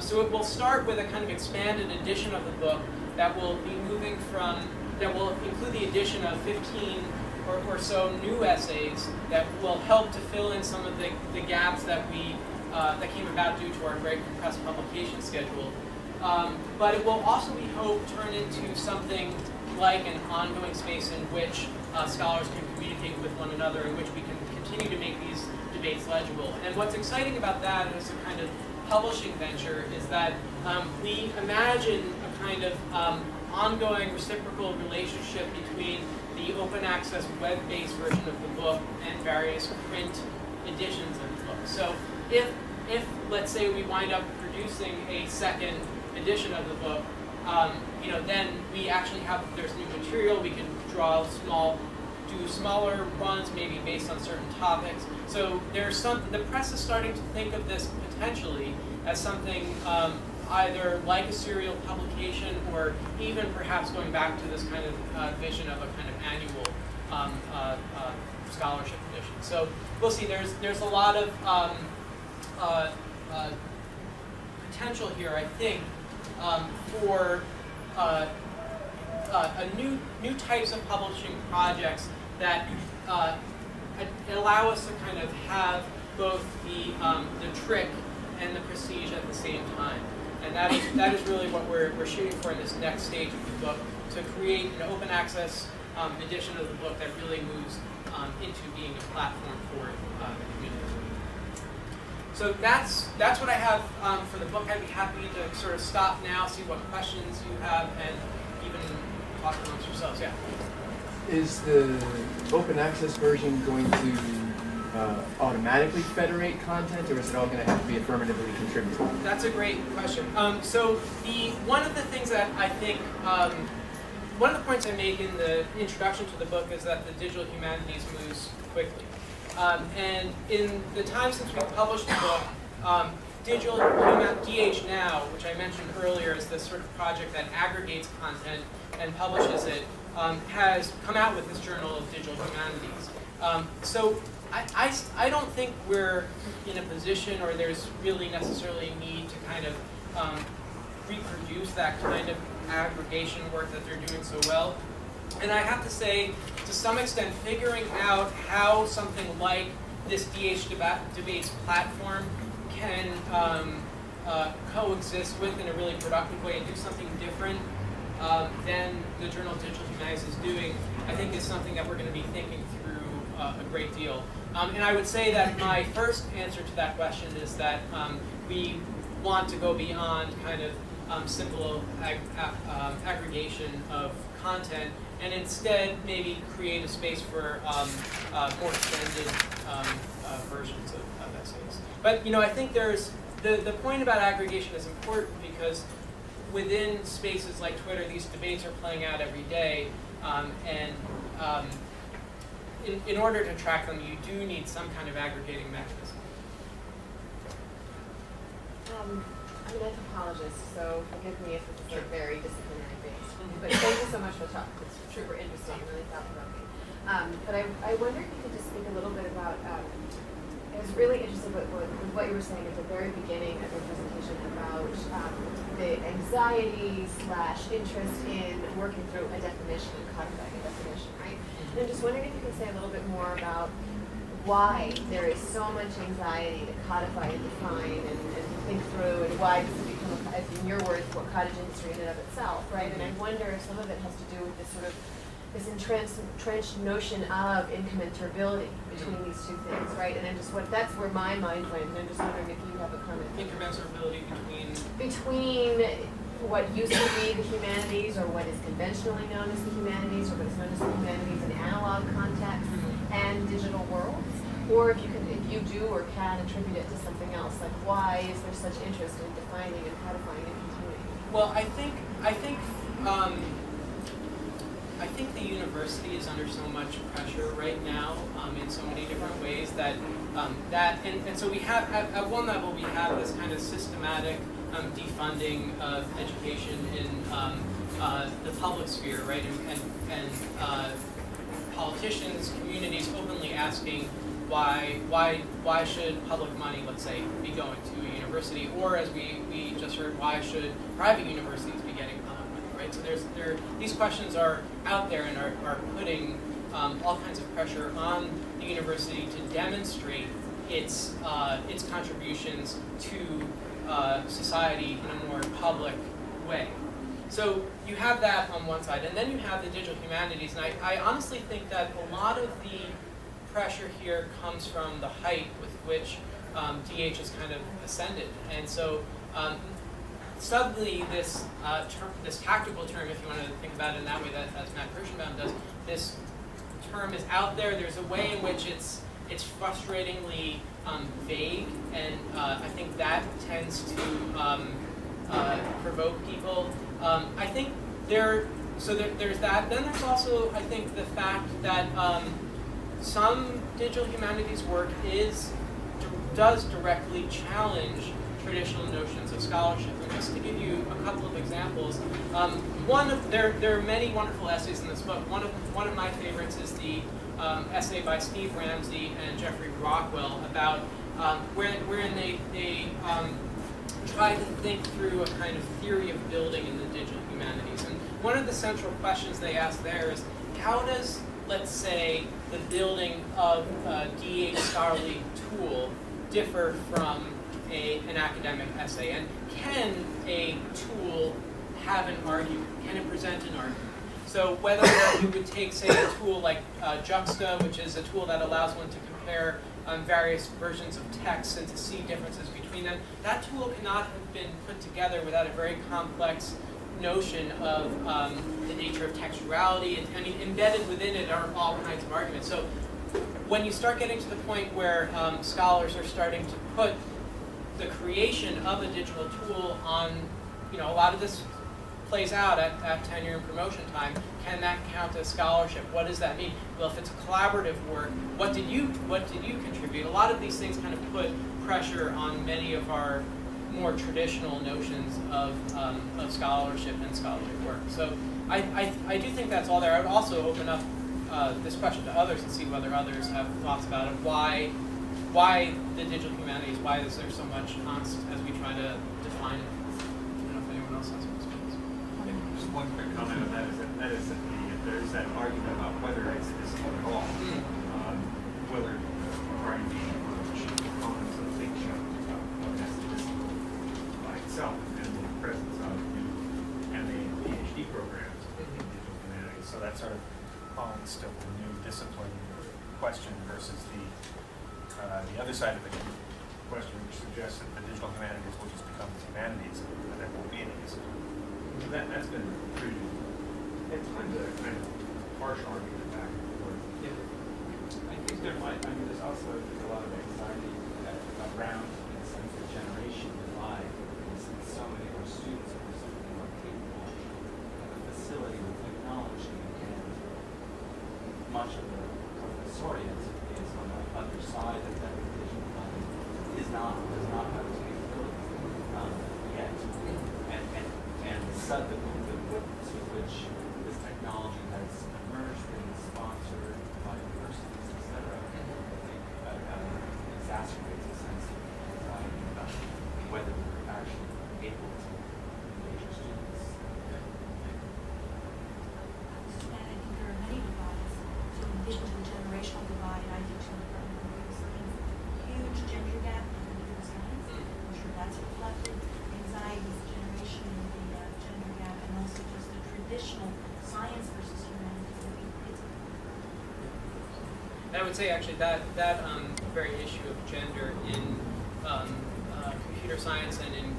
So it will start with a kind of expanded edition of the book that will be that will include the addition of 15 or so new essays that will help to fill in some of the gaps that that came about due to our very compressed publication schedule. But it will also, we hope, turn into something like an ongoing space in which scholars can communicate with one another, in which we can continue to make these debates legible. And what's exciting about that as a kind of publishing venture is that we imagine a kind of ongoing reciprocal relationship between the open access web-based version of the book and various print editions of the book. So if let's say we wind up producing a second edition of the book, then we actually there's new material, we can do smaller runs, maybe based on certain topics. So the press is starting to think of this potentially as something either like a serial publication, or even perhaps going back to this kind of vision of a kind of annual scholarship edition. So we'll see. There's a lot of potential here, I think, for new types of publishing projects that allow us to kind of have both the trick and the prestige at the same time. And that is really what we're shooting for in this next stage of the book, to create an open access edition of the book that really moves into being a platform for the community. So that's what I have for the book. I'd be happy to sort of stop now, see what questions you have, and even talk amongst yourselves. Yeah. Is the open access version going to automatically federate content, or is it all going to have to be affirmatively contributed? That's a great question. So one of the things that I think, one of the points I make in the introduction to the book is that the digital humanities moves quickly. And in the time since we published the book, DH Now, which I mentioned earlier, is this sort of project that aggregates content and publishes it, has come out with this Journal of Digital Humanities. So I don't think we're in a position, or there's really necessarily a need to kind of reproduce that kind of aggregation work that they're doing so well. And I have to say, to some extent, figuring out how something like this DH Debates platform can coexist with in a really productive way and do something different than the Journal of Digital Humanities is doing, I think is something that we're going to be thinking through a great deal. And I would say that my first answer to that question is that we want to go beyond kind of simple aggregation of content, and instead maybe create a space for more extended versions of essays. But I think there's the point about aggregation is important, because within spaces like Twitter, these debates are playing out every day, and in order to track them, you do need some kind of aggregating mechanism. I'm an anthropologist, so forgive me if it's a very disciplinary based. But thank you so much for the talk. It's super interesting, really thought-provoking. But I wonder if you could just speak a little bit about, I was really interested with what you were saying at the very beginning of your presentation about the anxiety / interest in working through a definition and codifying a definition, right? And I'm just wondering if you could say a little bit more about why there is so much anxiety to codify and define and think through, and why does it become, in your words, what cottage industry in and of itself, right? And I wonder if some of it has to do with this sort of this entrenched notion of incommensurability between these two things, right? And that's where my mind went, and I'm just wondering if you have a comment. Incommensurability between what used to be the humanities, or what is conventionally known as the humanities, or what is known as the humanities in analog context and digital worlds, or if you do or can attribute it to something else, like why is there such interest in defining and codifying and continuing? Well, I think the university is under so much pressure right now in so many different ways that and so we have at one level we have this kind of systematic defunding of education in the public sphere, right? And politicians, communities openly asking why should public money, let's say, be going to a university, or as we just heard, why should private universities be getting public money, right? So these questions are out there and are putting all kinds of pressure on the university to demonstrate its contributions to society in a more public way. So you have that on one side, and then you have the digital humanities, and I honestly think that a lot of the pressure here comes from the height with which DH has kind of ascended. And so suddenly this tactical term, if you want to think about it in that way, that as Matt Kirschenbaum does, this term is out there. There's a way in which it's frustratingly vague, and I think that tends to provoke people. I think there's that. Then there's also, I think, the fact that some digital humanities work does directly challenge traditional notions of scholarship. And just to give you a couple of examples, there are many wonderful essays in this book. One of my favorites is the essay by Steve Ramsey and Jeffrey Rockwell about wherein they try to think through a kind of theory of building in the digital humanities. And one of the central questions they ask there is, how does let's say, the building of a DH scholarly tool differ from an academic essay? And can a tool have an argument? Can it present an argument? So whether or not you would take, say, a tool like Juxta, which is a tool that allows one to compare various versions of text and to see differences between them, that tool cannot have been put together without a very complex notion of the nature of textuality, and I mean, embedded within it are all kinds of arguments. So when you start getting to the point where scholars are starting to put the creation of a digital tool on, a lot of this plays out at tenure and promotion time. Can that count as scholarship? What does that mean? Well, if it's a collaborative work, what did you contribute? A lot of these things kind of put pressure on many of our more traditional notions of scholarship and scholarly work. So I do think that's all there. I would also open up this question to others and see whether others have thoughts about it. Why the digital humanities? Why is there so much angst as we try to define it? I don't know if anyone else has questions. Just one quick comment on that is that there's that argument about whether it's a discipline at all, whether regarding the components of the big show about what has the discipline by itself and the presence of and the PhD programs in digital humanities. So that's sort of calling still the new discipline question versus the other side of the question, which suggests that the digital humanities will just become the humanities and there won't be any discipline. So that's been pretty, at times, a kind of harsh argument back and forth. Yeah. I think there's also a lot of anxiety around, in a sense, the generation divide. Since so many of our students are something more capable of a facility with technology, and much of the professoriate is on the other side of that division. Does not have the capability yet. And the width to which this technology has emerged and is sponsored by universities, etc., I think exacerbates a sense of anxiety about whether we're actually able to engage our students. And I think there are many divides. So in addition to the generational divide, I think to huge gender gap in computer science. I'm sure that's reflected. Anxieties, generation, the gender gap, and also just the traditional science versus humanities. And I would say actually that very issue of gender in computer science and in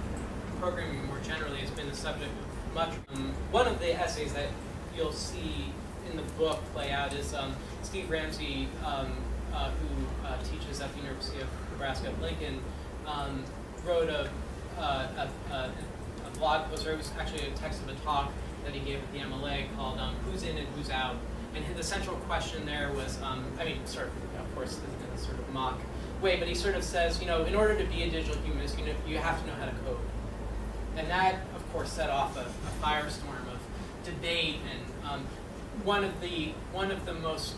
programming more generally has been the subject of much. One of the essays that you'll see in the book play out is Steve Ramsey, who teaches at the University of Nebraska at Lincoln, wrote a blog post, or it was actually a text of a talk that he gave at the MLA called "Who's In and Who's Out?" And the central question there was, sort of, of course, in a sort of mock way, but he sort of says, in order to be a digital humanist, you have to know how to code. And that, of course, set off a firestorm of debate, and one of the most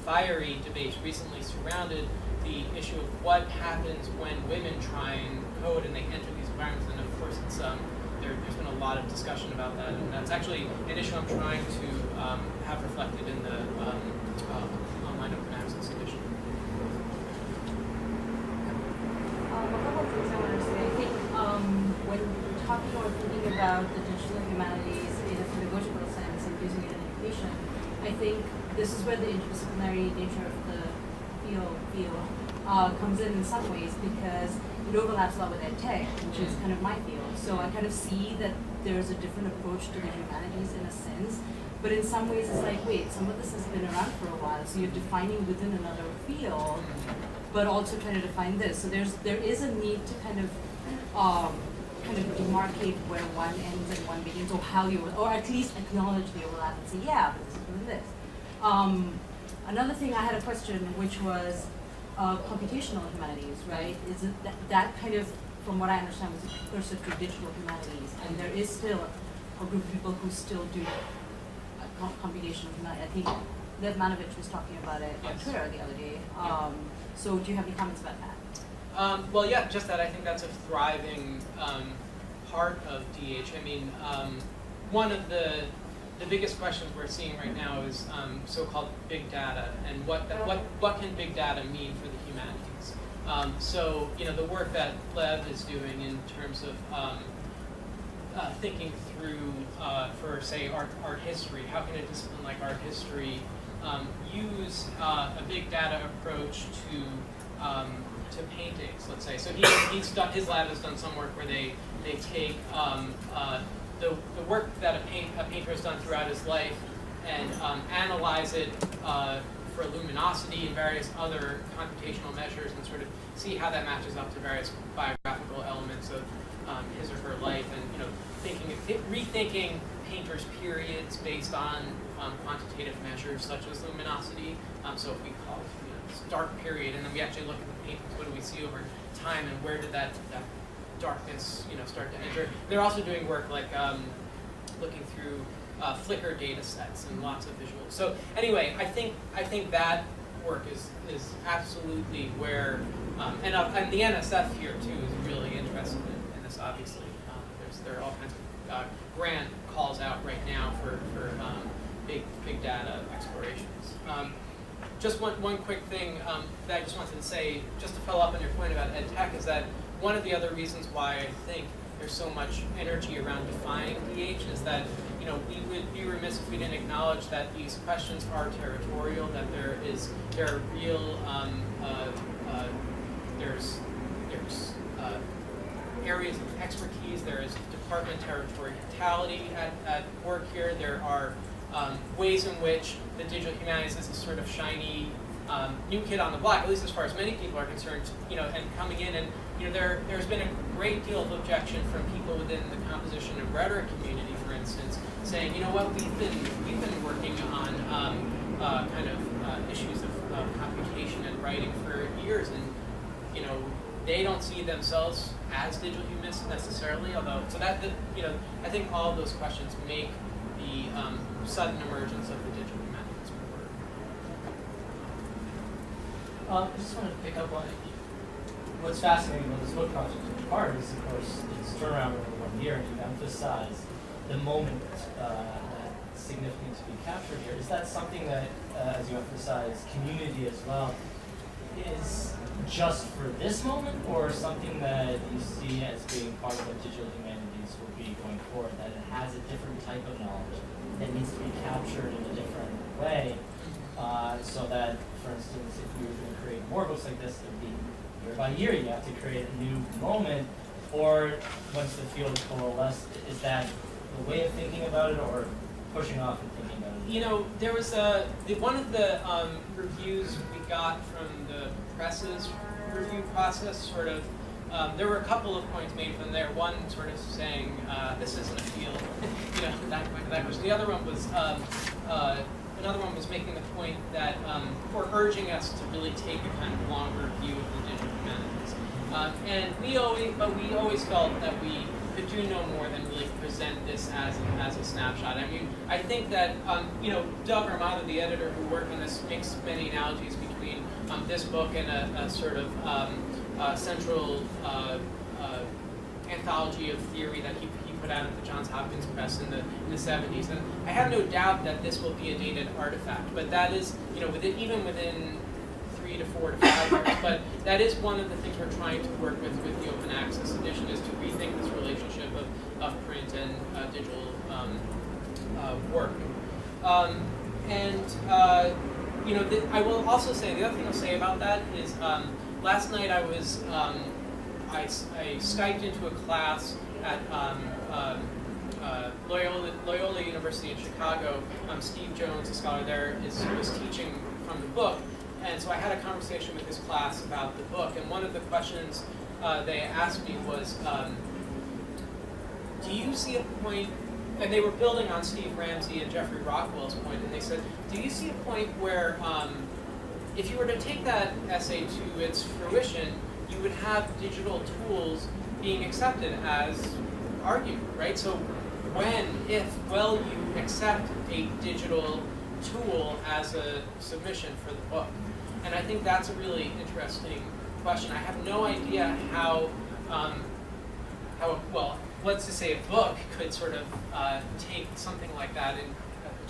fiery debates recently surrounded the issue of what happens when women try and code and they enter these environments. And of course, it's there's been a lot of discussion about that, and that's actually an issue I'm trying to have reflected in the online open access edition. A couple of things I want to say. I think when we're talking or thinking about the digital humanities in a pedagogical sense and using it in education, I think this is where the interdisciplinary nature of the field comes in some ways, because it overlaps a lot with ed tech, which is kind of my field. So I kind of see that there's a different approach to the humanities in a sense, but in some ways it's like, wait, some of this has been around for a while, so you're defining within another field, but also trying to define this. So there is a need to kind of demarcate where one ends and one begins, or how you, or at least acknowledge the overlap and say, yeah, but this is doing this. Another thing, I had a question, which was computational humanities, right? Is it that kind of, from what I understand, was precursor to digital humanities, and there is still a group of people who still do computational humanities. I think Lev Manovich was talking about it on Twitter the other day. So do you have any comments about that? Well, yeah, just that I think that's a thriving part of DH. I mean, one of the the biggest questions we're seeing right now is so-called big data, and what can big data mean for the humanities. So the work that Lev is doing in terms of thinking through, for say art history, how can a discipline like art history use a big data approach to paintings, let's say. So his lab has done some work where they take the work that a painter has done throughout his life and analyze it for luminosity and various other computational measures, and sort of see how that matches up to various biographical elements of his or her life, and rethinking painters' periods based on quantitative measures such as luminosity. So if we call it dark period, and then we actually look at the paintings, what do we see over time, and where did that darkness start to enter? They're also doing work like looking through Flickr data sets and lots of visuals. So anyway, I think that work is absolutely where, and the NSF here too is really interested in this. Obviously, there are all kinds of grant calls out right now for big data explorations. Just one quick thing that I just wanted to say, just to follow up on your point about ed tech, is that one of the other reasons why I think there's so much energy around defining DH is that we would be remiss if we didn't acknowledge that these questions are territorial, that there are real there's areas of expertise, there is department territoriality at work here. There are ways in which the digital humanities is a sort of shiny new kid on the block, at least as far as many people are concerned, and coming in, and there's been a great deal of objection from people within the composition and rhetoric community, for instance, saying, what, we've been working on kind of issues of computation and writing for years, and they don't see themselves as digital humanists necessarily, although I think all of those questions make the sudden emergence of the digital humanities work. I just wanted to pick up on what's fascinating about this book project in part is, of course, it's turnaround over 1 year, and you emphasize the moment that's significant to be captured here. Is that something that, as you emphasize, community as well, is just for this moment, or something that you see as being part of what digital humanities will be going forward, that it has a different type of knowledge that needs to be captured in a different way, so that, for instance, if you were going to create more books like this, it would be year by year you have to create a new moment, or once the field coalesced, is that the way of thinking about it, or pushing off and thinking about it? There was one of the reviews we got from the press's review process, sort of, there were a couple of points made from there. One sort of saying, this isn't a field, that question. The other one was, another one was making the point that, or urging us to really take a kind of longer view of the digital humanities. And we always felt that we could do no more than really present this as a snapshot. I mean, I think that Doug Armato, the editor who worked on this, makes many analogies between this book and a sort of central anthology of theory that he put out at the Johns Hopkins Press in the 70s. And I have no doubt that this will be a dated artifact, but that is, even within 3 to 4 to 5 years. But that is one of the things we're trying to work with the open access edition, is to rethink this relationship of print and digital work. I will also say, the other thing I'll say about that is, last night I was, I Skyped into a class at Loyola University in Chicago. Steve Jones, a scholar there, was teaching from the book. And so I had a conversation with this class about the book, and one of the questions they asked me was, do you see a point, and they were building on Steve Ramsey and Jeffrey Rockwell's point, and they said, do you see a point where if you were to take that essay to its fruition, you would have digital tools being accepted as argument, right? So will you accept a digital tool as a submission for the book? And I think that's a really interesting question. I have no idea how let's just say a book could sort of take something like that and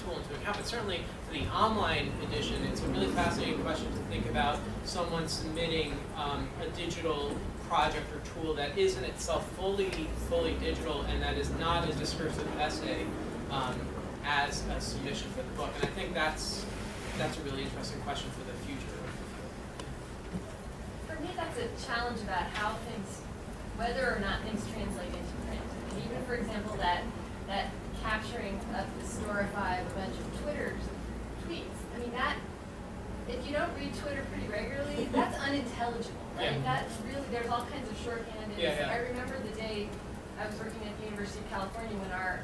tool into account. But certainly for the online edition, it's a really fascinating question to think about someone submitting a digital project or tool that is in itself fully digital and that is not a discursive essay as a submission for the book. And I think that's a really interesting question for the future. For me, that's a challenge about how things, whether or not things translate into print. And even, for example, that capturing of the storify of a bunch of Twitter tweets. I mean, that, if you don't read Twitter pretty regularly, that's unintelligible, right? Yeah. That's really, there's all kinds of shorthand. Yeah. I remember the day I was working at the University of California when our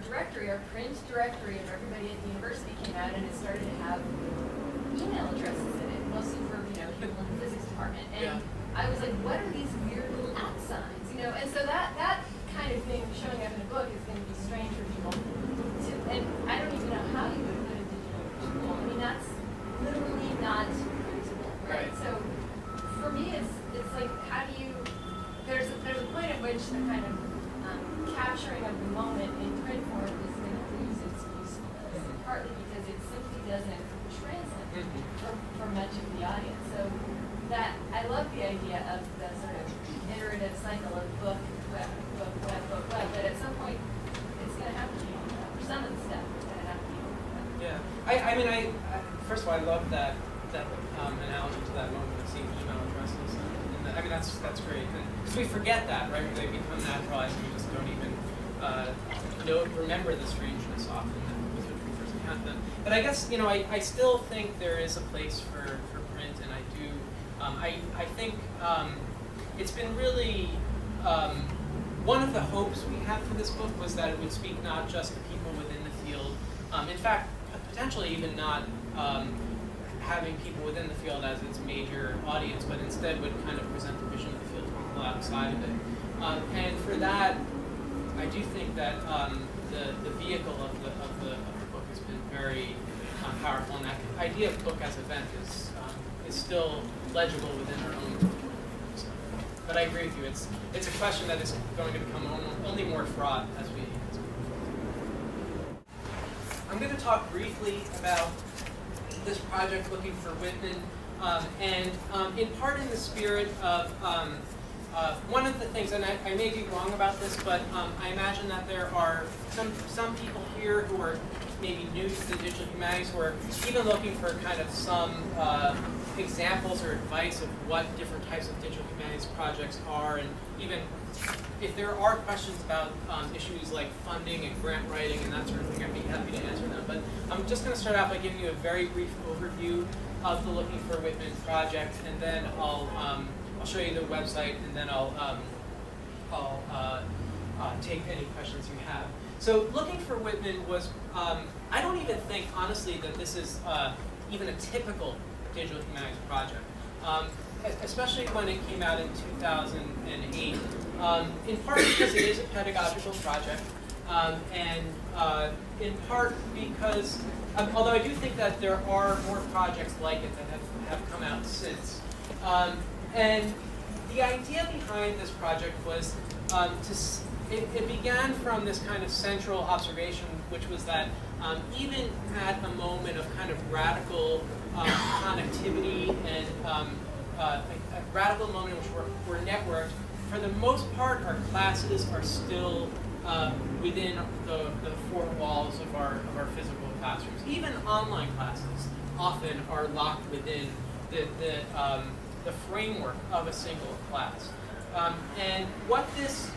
directory, our print directory of everybody at the university came out, and it started to have email addresses in it, mostly for, people in the physics department. And I was like, what are these weird little @ signs? And so that kind of thing showing up in a book is going to be strange for people. And I don't even know how you would put a digital tool. I mean, that's literally not printable, right? So for me, it's like, how do you? There's a point at which the kind of capturing of the moment in print form is going to lose its usefulness, partly because it simply doesn't translate for much of the audience. So that I love the idea of the sort of iterative cycle of book, web, book, web, book, web. But at some point, it's going to have to be on web. For some of the stuff, it's going to have to be on web. Yeah, I mean, first of all, I love that analogy to that moment of seeing email addresses. I mean, that's great. Because we forget that, right? They become naturalized, and we just don't even remember the strangeness often with which we first encounter them. But I guess, I still think there is a place for print, and I do. I think it's been really one of the hopes we had for this book was that it would speak not just to people within the field. In fact, potentially even not having people within the field as its major audience, but instead would kind of present the vision of the field to people outside of it. And for that, I do think that the vehicle of the book has been very powerful, and that idea of book as event is still legible within our own field. So, but I agree with you. It's a question that is going to become only more fraught as we move forward. I'm going to talk briefly about this project, Looking for Whitman, and in part in the spirit of one of the things, and I may be wrong about this, but I imagine that there are some people here who are maybe new to the digital humanities who are even looking for kind of some examples or advice of what different types of digital humanities projects are, and even if there are questions about issues like funding and grant writing and that sort of thing, I'd be happy to answer them. But I'm just going to start out by giving you a very brief overview of the Looking for Whitman project, and then I'll show you the website, and then I'll take any questions you have. So Looking for Whitman was, I don't even think, honestly, that this is even a typical digital humanities project, especially when it came out in 2008, in part because it is a pedagogical project, and in part because, although I do think that there are more projects like it that have come out since. And the idea behind this project was it began from this kind of central observation, which was that even at a moment of kind of radical connectivity and a radical moment in which we're networked, for the most part, our classes are still within the four walls of our physical classrooms. Even online classes often are locked within the framework of a single class. And what this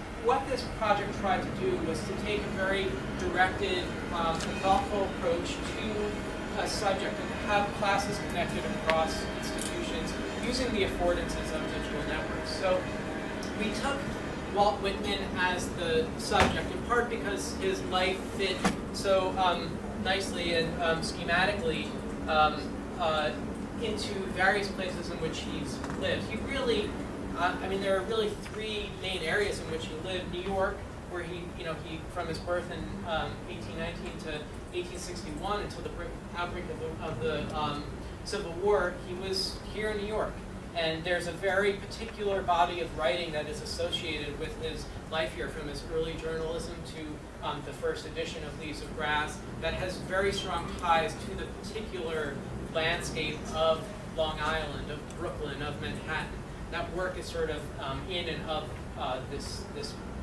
project tried to do was to take a very directed and thoughtful approach to a subject and have classes connected across institutions using the affordances of digital networks. So we took Walt Whitman as the subject, in part because his life fit so nicely and schematically into various places in which he's lived. He really, there are really three main areas in which he lived. New York, where he from his birth in 1819 to 1861 until the outbreak of the Civil War, he was here in New York. And there's a very particular body of writing that is associated with his life here, from his early journalism to the first edition of Leaves of Grass, that has very strong ties to the particular landscape of Long Island, of Brooklyn, of Manhattan. That work is sort of in and of this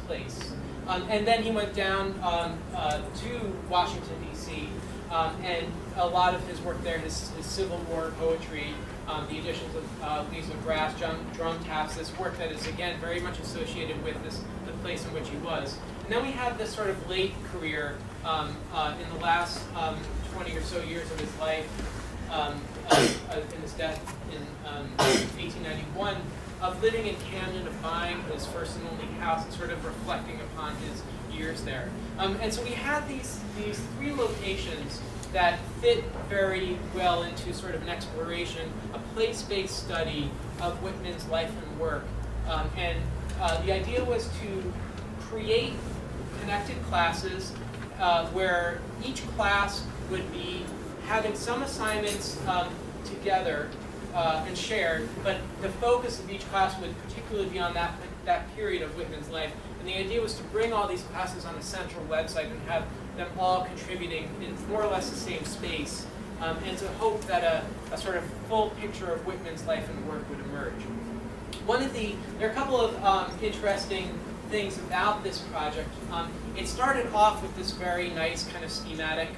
place. And then he went down to Washington, D.C., and a lot of his work there, his Civil War poetry, the editions of Leaves of Grass, Drum Taps, this work that is, again, very much associated with the place in which he was. And then we have this sort of late career in the last 20 or so years of his life, in his death in 1891, of living in Camden, of buying his first and only house, and sort of reflecting upon his years there. And so we had these three locations that fit very well into sort of an exploration, a place-based study of Whitman's life and work. And the idea was to create connected classes where each class would be having some assignments together and shared, but the focus of each class would particularly be on that period of Whitman's life. And the idea was to bring all these classes on a central website and have them all contributing in more or less the same space, and to hope that a sort of full picture of Whitman's life and work would emerge. There are a couple of interesting things about this project. It started off with this very nice kind of schematic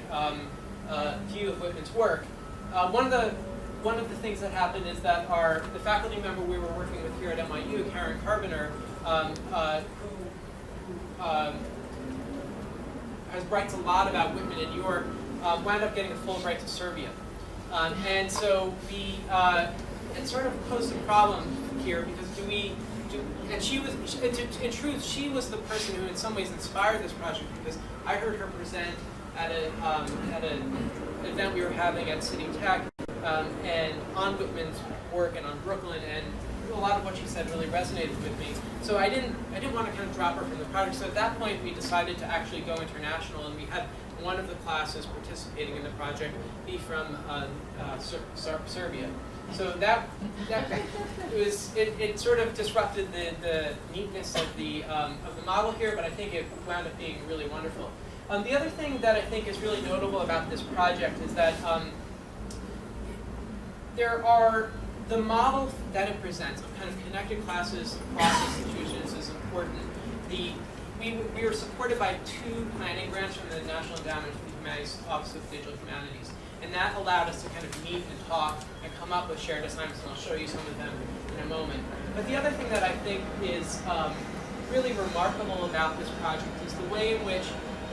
view of Whitman's work. One of the things that happened is that the faculty member we were working with here at NYU, Karen Carpenter, who writes a lot about Whitman in New York, wound up getting a Fulbright to Serbia. And so it sort of posed a problem here, because and she was, in truth, she was the person who in some ways inspired this project, because I heard her present at an event we were having at City Tech, and on Whitman's work and on Brooklyn, and a lot of what she said really resonated with me. So I didn't want to kind of drop her from the project. So at that point, we decided to actually go international, and we had one of the classes participating in the project be from Serbia. So it sort of disrupted the neatness of the model here, but I think it wound up being really wonderful. The other thing that I think is really notable about this project is that the model that it presents of kind of connected classes across institutions is important. We were supported by 2 planning grants from the National Endowment for the Humanities Office of Digital Humanities, and that allowed us to kind of meet and talk and come up with shared assignments, and I'll show you some of them in a moment. But the other thing that I think is really remarkable about this project is the way in which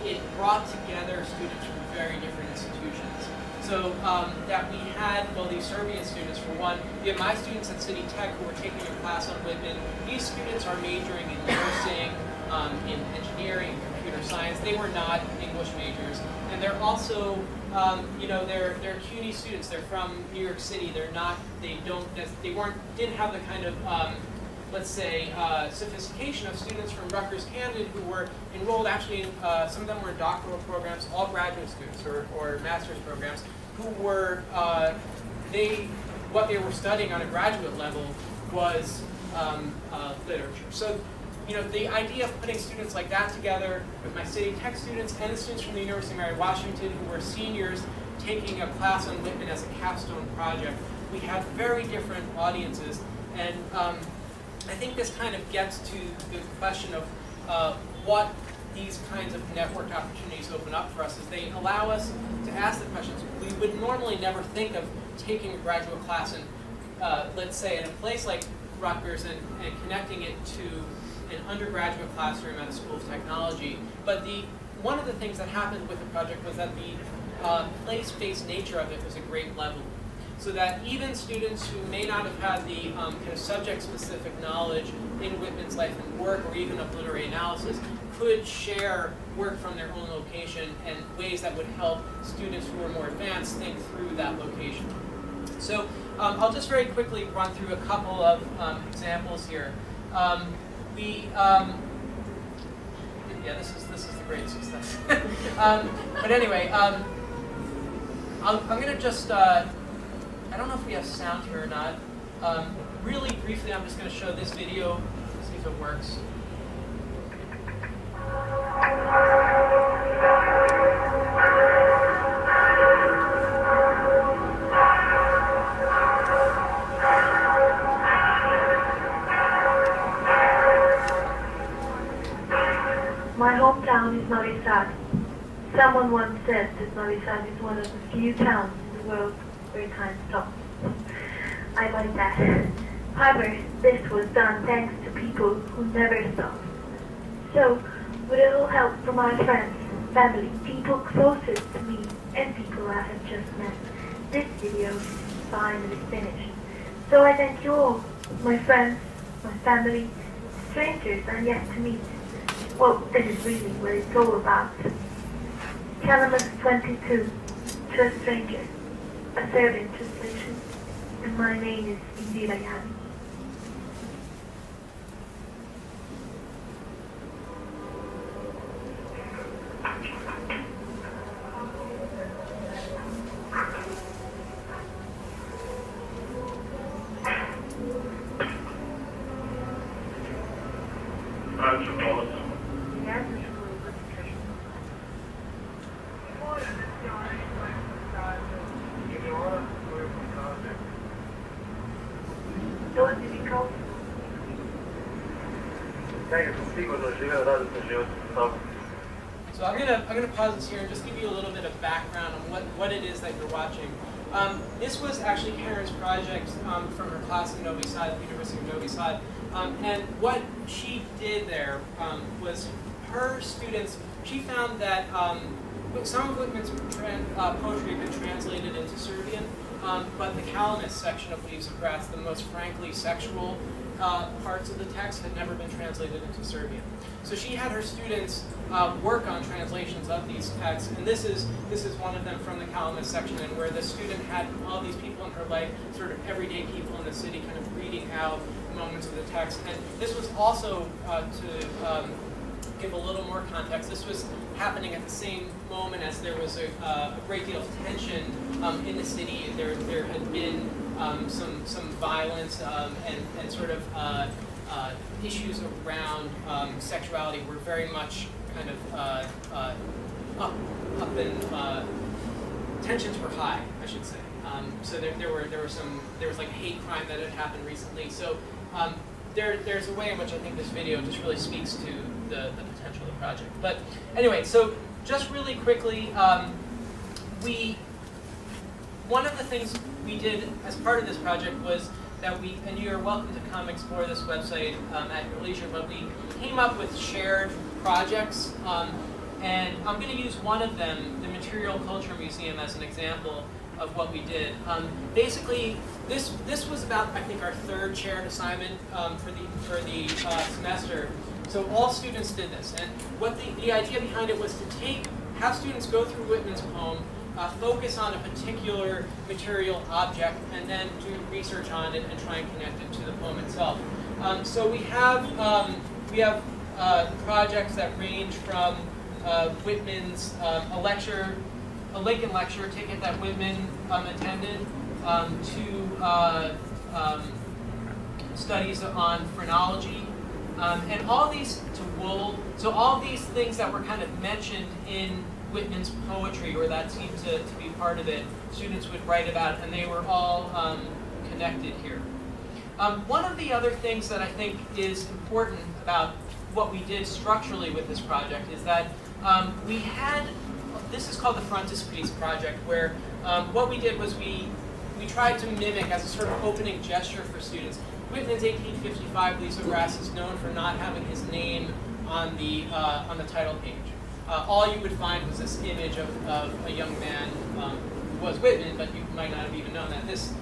it brought together students from very different institutions. So that we had, well, these Serbian students, for one, we have my students at City Tech who were taking a class on Whitman. These students are majoring in nursing, in engineering, computer science. They were not English majors. And they're also, they're CUNY students. They're from New York City. Didn't have the kind of, let's say, sophistication of students from Rutgers, Camden, who were enrolled actually in, some of them were doctoral programs, all graduate students or master's programs, who were, what they were studying on a graduate level was literature. So, the idea of putting students like that together with my City Tech students and the students from the University of Mary Washington, who were seniors taking a class on Whitman as a capstone project, we had very different audiences. And I think this kind of gets to the question of what these kinds of networked opportunities open up for us, is they allow us to ask the questions we would normally never think of taking a graduate class in, let's say, in a place like Rutgers and connecting it to an undergraduate classroom at a school of technology. But one of the things that happened with the project was that the place-based nature of it was a great level. So that even students who may not have had the kind of subject-specific knowledge in Whitman's life and work, or even of literary analysis, could share work from their own location and ways that would help students who are more advanced think through that location. So I'll just very quickly run through a couple of examples here. Yeah, this is the great success. But anyway, I'm going to just. I don't know if we have sound here or not. Really briefly, I'm just going to show this video, see if it works. My hometown is Novi Sad. Someone once said that Novi Sad is one of the few towns in the world where time stops. I like that. However, this was done thanks to people who never stop. So, with a little help from my friends, family, people closest to me, and people I have just met, this video is finally finished. So I thank you all, my friends, my family, strangers I'm yet to meet. Well, this is really what it's all about. Calamus 22, to a stranger, a Serbian translation, and my name is Indira Yani. So I'm gonna pause this here and just give you a little bit of background on what it is that you're watching. This was actually Karen's project from her class in Novi Sad, at the University of Novi Sad. And what she did there was her students, she found that some of Whitman's poetry had been translated into Serbian, but the Calamus section of Leaves of Grass, the most frankly sexual parts of the text, had never been translated into Serbian. So she had her students work on translations of these texts, and this is one of them from the Calamus section, and where the student had all these people in her life, sort of everyday people in the city, kind of reading out moments of the text. And this was also, to give a little more context, this was happening at the same moment as there was a great deal of tension in the city. There had been some violence and sort of issues around sexuality were very much kind of up and tensions were high, I should say. So there was like hate crime that had happened recently. So there's a way in which I think this video just really speaks to the potential of the project. But anyway, so just really quickly, one of the things we did as part of this project was that and you're welcome to come explore this website at your leisure, but we came up with shared projects, and I'm going to use one of them, the Material Culture Museum, as an example of what we did. Basically, this was about, I think, our third shared assignment for the semester. So all students did this, and what the idea behind it was to have students go through Whitman's poem, focus on a particular material object, and then do research on it and try and connect it to the poem itself. So we have projects that range from Whitman's a Lincoln lecture ticket that Whitman attended, to studies on phrenology, and all these to wool. So all these things that were kind of mentioned in Whitman's poetry, or that seemed to be part of it, students would write about, and they were all connected here. One of the other things that I think is important about what we did structurally with this project is that we had, this is called the Frontispiece project, where what we did was we tried to mimic, as a sort of opening gesture for students, Whitman's 1855 Leaves of Grass is known for not having his name on the title page. All you would find was this image of a young man who was Whitman, but you might not have even known that. This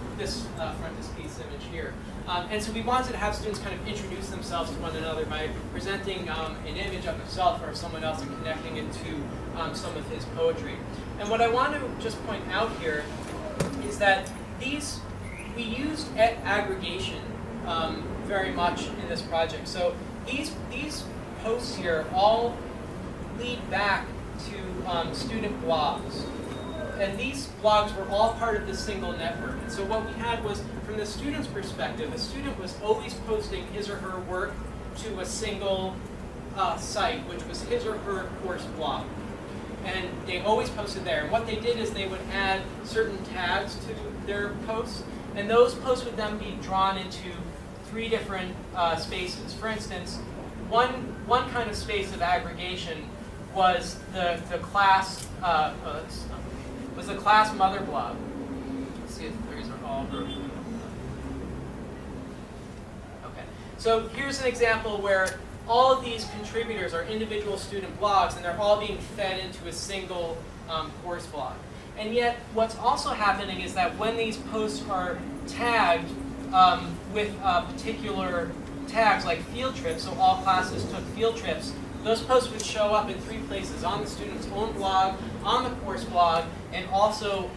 frontispiece image here. And so we wanted to have students kind of introduce themselves to one another by presenting an image of himself or of someone else and connecting it to some of his poetry. And what I want to just point out here is that we used aggregation very much in this project. So these posts here all lead back to student blogs. and these blogs were all part of this single network. And so what we had was, from the student's perspective, a student was always posting his or her work to a single site, which was his or her course blog. And they always posted there. And what they did is they would add certain tags to their posts, and those posts would then be drawn into 3 different spaces. For instance, one kind of space of aggregation was the class mother blog. Let's see if these are all broken. Okay, so here's an example where all of these contributors are individual student blogs, and they're all being fed into a single course blog. And yet, what's also happening is that when these posts are tagged with particular tags like field trips, so all classes took field trips, those posts would show up in 3 places: on the student's own blog, on the course blog, and also,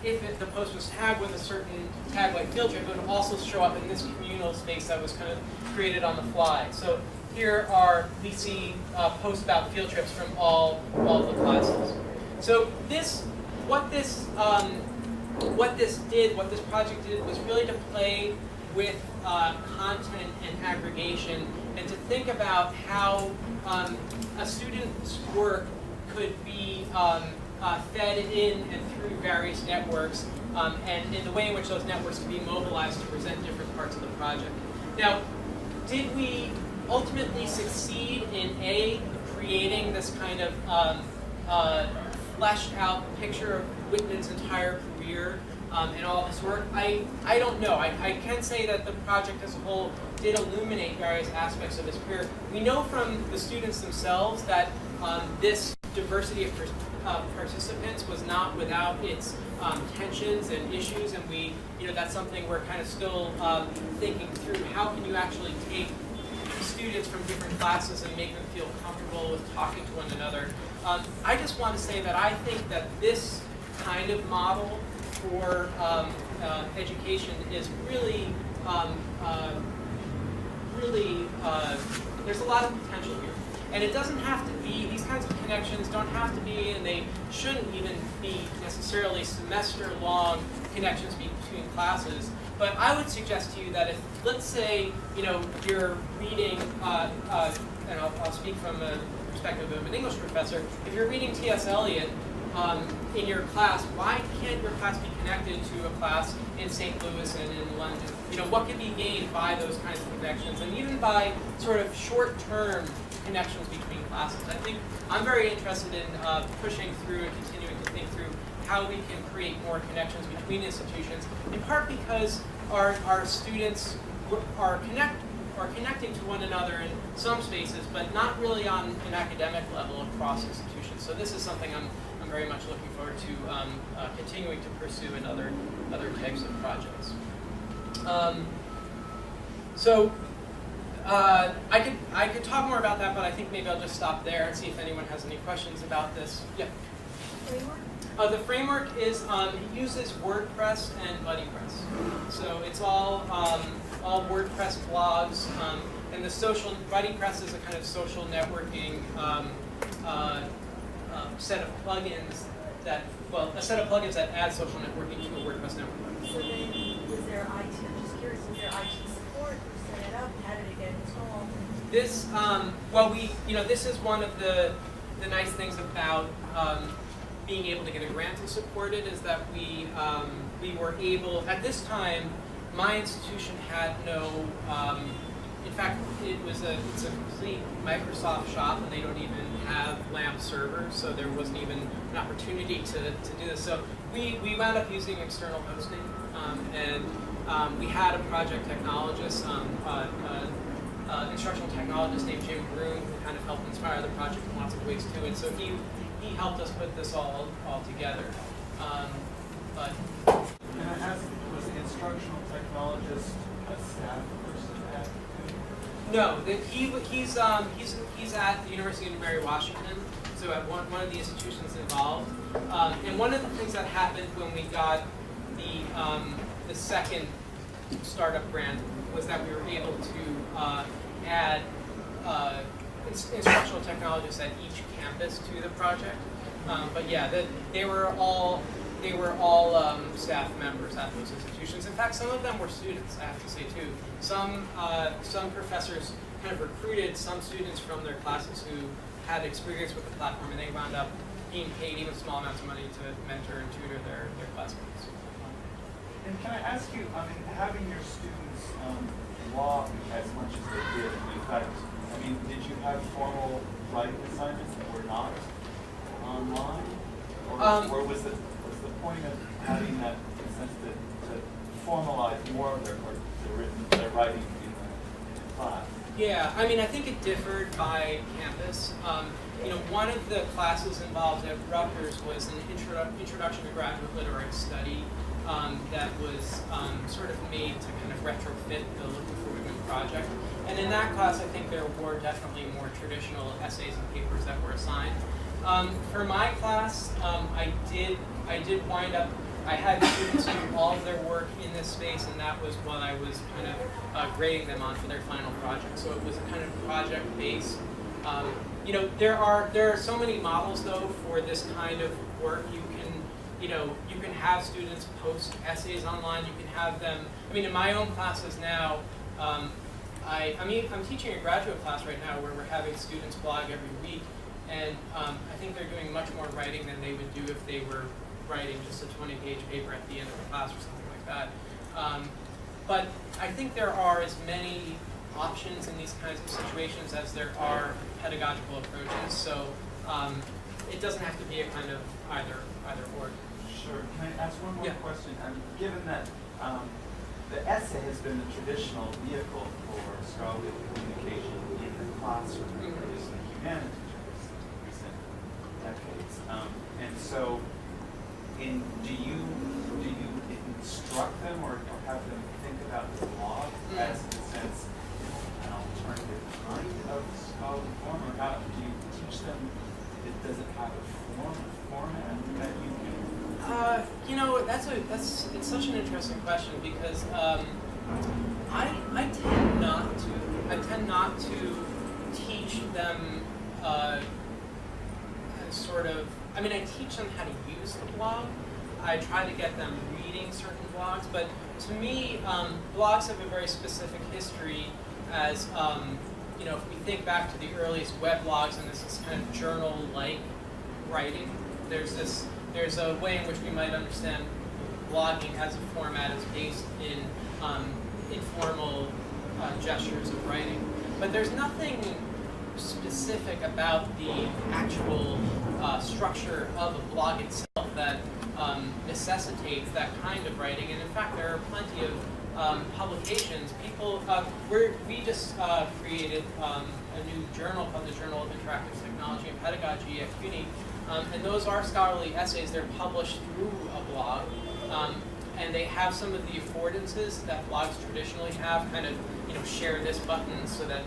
if the post was tagged with a certain tag like field trip, it would also show up in this communal space that was kind of created on the fly. So here we see posts about field trips from all the classes. So what this project did was really to play with content and aggregation, and to think about how a student's work could be fed in and through various networks, and in the way in which those networks can be mobilized to present different parts of the project. Now, did we ultimately succeed in creating this kind of fleshed out picture of Whitman's entire career and all of his work? I don't know. I can say that the project as a whole did illuminate various aspects of his career. We know from the students themselves that this diversity of participants was not without its tensions and issues, and that's something we're kind of still thinking through. How can you actually take students from different classes and make them feel comfortable with talking to one another? I just want to say that I think that this kind of model for education is really, there's a lot of potential here. And it doesn't have to be, these kinds of connections don't have to be, and they shouldn't even be necessarily semester-long connections between classes. But I would suggest to you that if, let's say, you're reading, and I'll speak from a perspective of an English professor, if you're reading T.S. Eliot in your class, why can't your class be connected to a class in St. Louis and in London? What can be gained by those kinds of connections, and even by sort of short-term connections between classes? I think I'm very interested in pushing through and continuing to think through how we can create more connections between institutions, in part because our students are connecting to one another in some spaces, but not really on an academic level across institutions. So this is something I'm very much looking forward to continuing to pursue in other types of projects. I could talk more about that, but I think maybe I'll just stop there and see if anyone has any questions about this. Yeah. Framework? The framework is it uses WordPress and BuddyPress, so it's all WordPress blogs, and the BuddyPress is a kind of social networking set of plugins that add social networking to a WordPress network. So then, was there IT? I'm just curious. Was there IT support? Who set it up? How did it get installed? This, this is one of the nice things about being able to get a grant to support it, is that we were able, at this time, my institution had no, in fact, it's a complete Microsoft shop, and they don't even have LAMP servers, so there wasn't even an opportunity to do this. So we wound up using external hosting, and we had a project technologist, instructional technologist named Jim Broom, who kind of helped inspire the project in lots of ways too, and so he helped us put this all together. And was the instructional technologist a staff person at? No, he's at the University of Mary Washington, so at one of the institutions involved. And one of the things that happened when we got the second startup grant was that we were able to add instructional technologists at each campus to the project. But yeah, they they were all staff members at those institutions. In fact, some of them were students, I have to say too. Some professors kind of recruited some students from their classes who had experience with the platform, and they wound up being paid even small amounts of money to mentor and tutor their classmates. And can I ask you, I mean, having your students log as much as they did, in fact, I mean, did you have formal writing assignments that were not online? Or was the point of having that, in a sense, to formalize more of their writing in the class? Yeah, I mean, I think it differed by campus. You know, one of the classes involved at Rutgers was an introduction to graduate literary study that was sort of made to kind of retrofit the Looking for Women project. And in that class, I think there were definitely more traditional essays and papers that were assigned. For my class, I did wind up, I had students do all of their work in this space, and that was what I was kind of grading them on for their final project. So it was a kind of project-based. You know, there are so many models though for this kind of work. You can have students post essays online. You can have them. I mean, in my own classes now, I'm teaching a graduate class right now where we're having students blog every week, and I think they're doing much more writing than they would do if they were writing just a 20-page paper at the end of the class or something like that. But I think there are as many options in these kinds of situations as there are pedagogical approaches. So it doesn't have to be a kind of either or. Sure. Can I ask one more question? Given that the essay has been the traditional vehicle for scholarly communication in the classroom, at least in the humanities in recent decades, and so, do you instruct them or have them think about the blog as, in a sense, an alternative kind of scholarly form, or how do you teach them? Does it have a format that you can? You know, it's such an interesting question because I tend not to teach them sort of. I mean, I teach them how to use the blog. I try to get them reading certain blogs, but to me, blogs have a very specific history as, you know, if we think back to the earliest weblogs and this is kind of journal-like writing, there's a way in which we might understand blogging as a format is based in informal gestures of writing. But there's nothing specific about the actual structure of a blog itself that necessitates that kind of writing. And in fact, there are plenty of publications. We just created a new journal called the Journal of Interactive Technology and Pedagogy at CUNY. And those are scholarly essays. They're published through a blog. And they have some of the affordances that blogs traditionally have, kind of, you know, share this button so that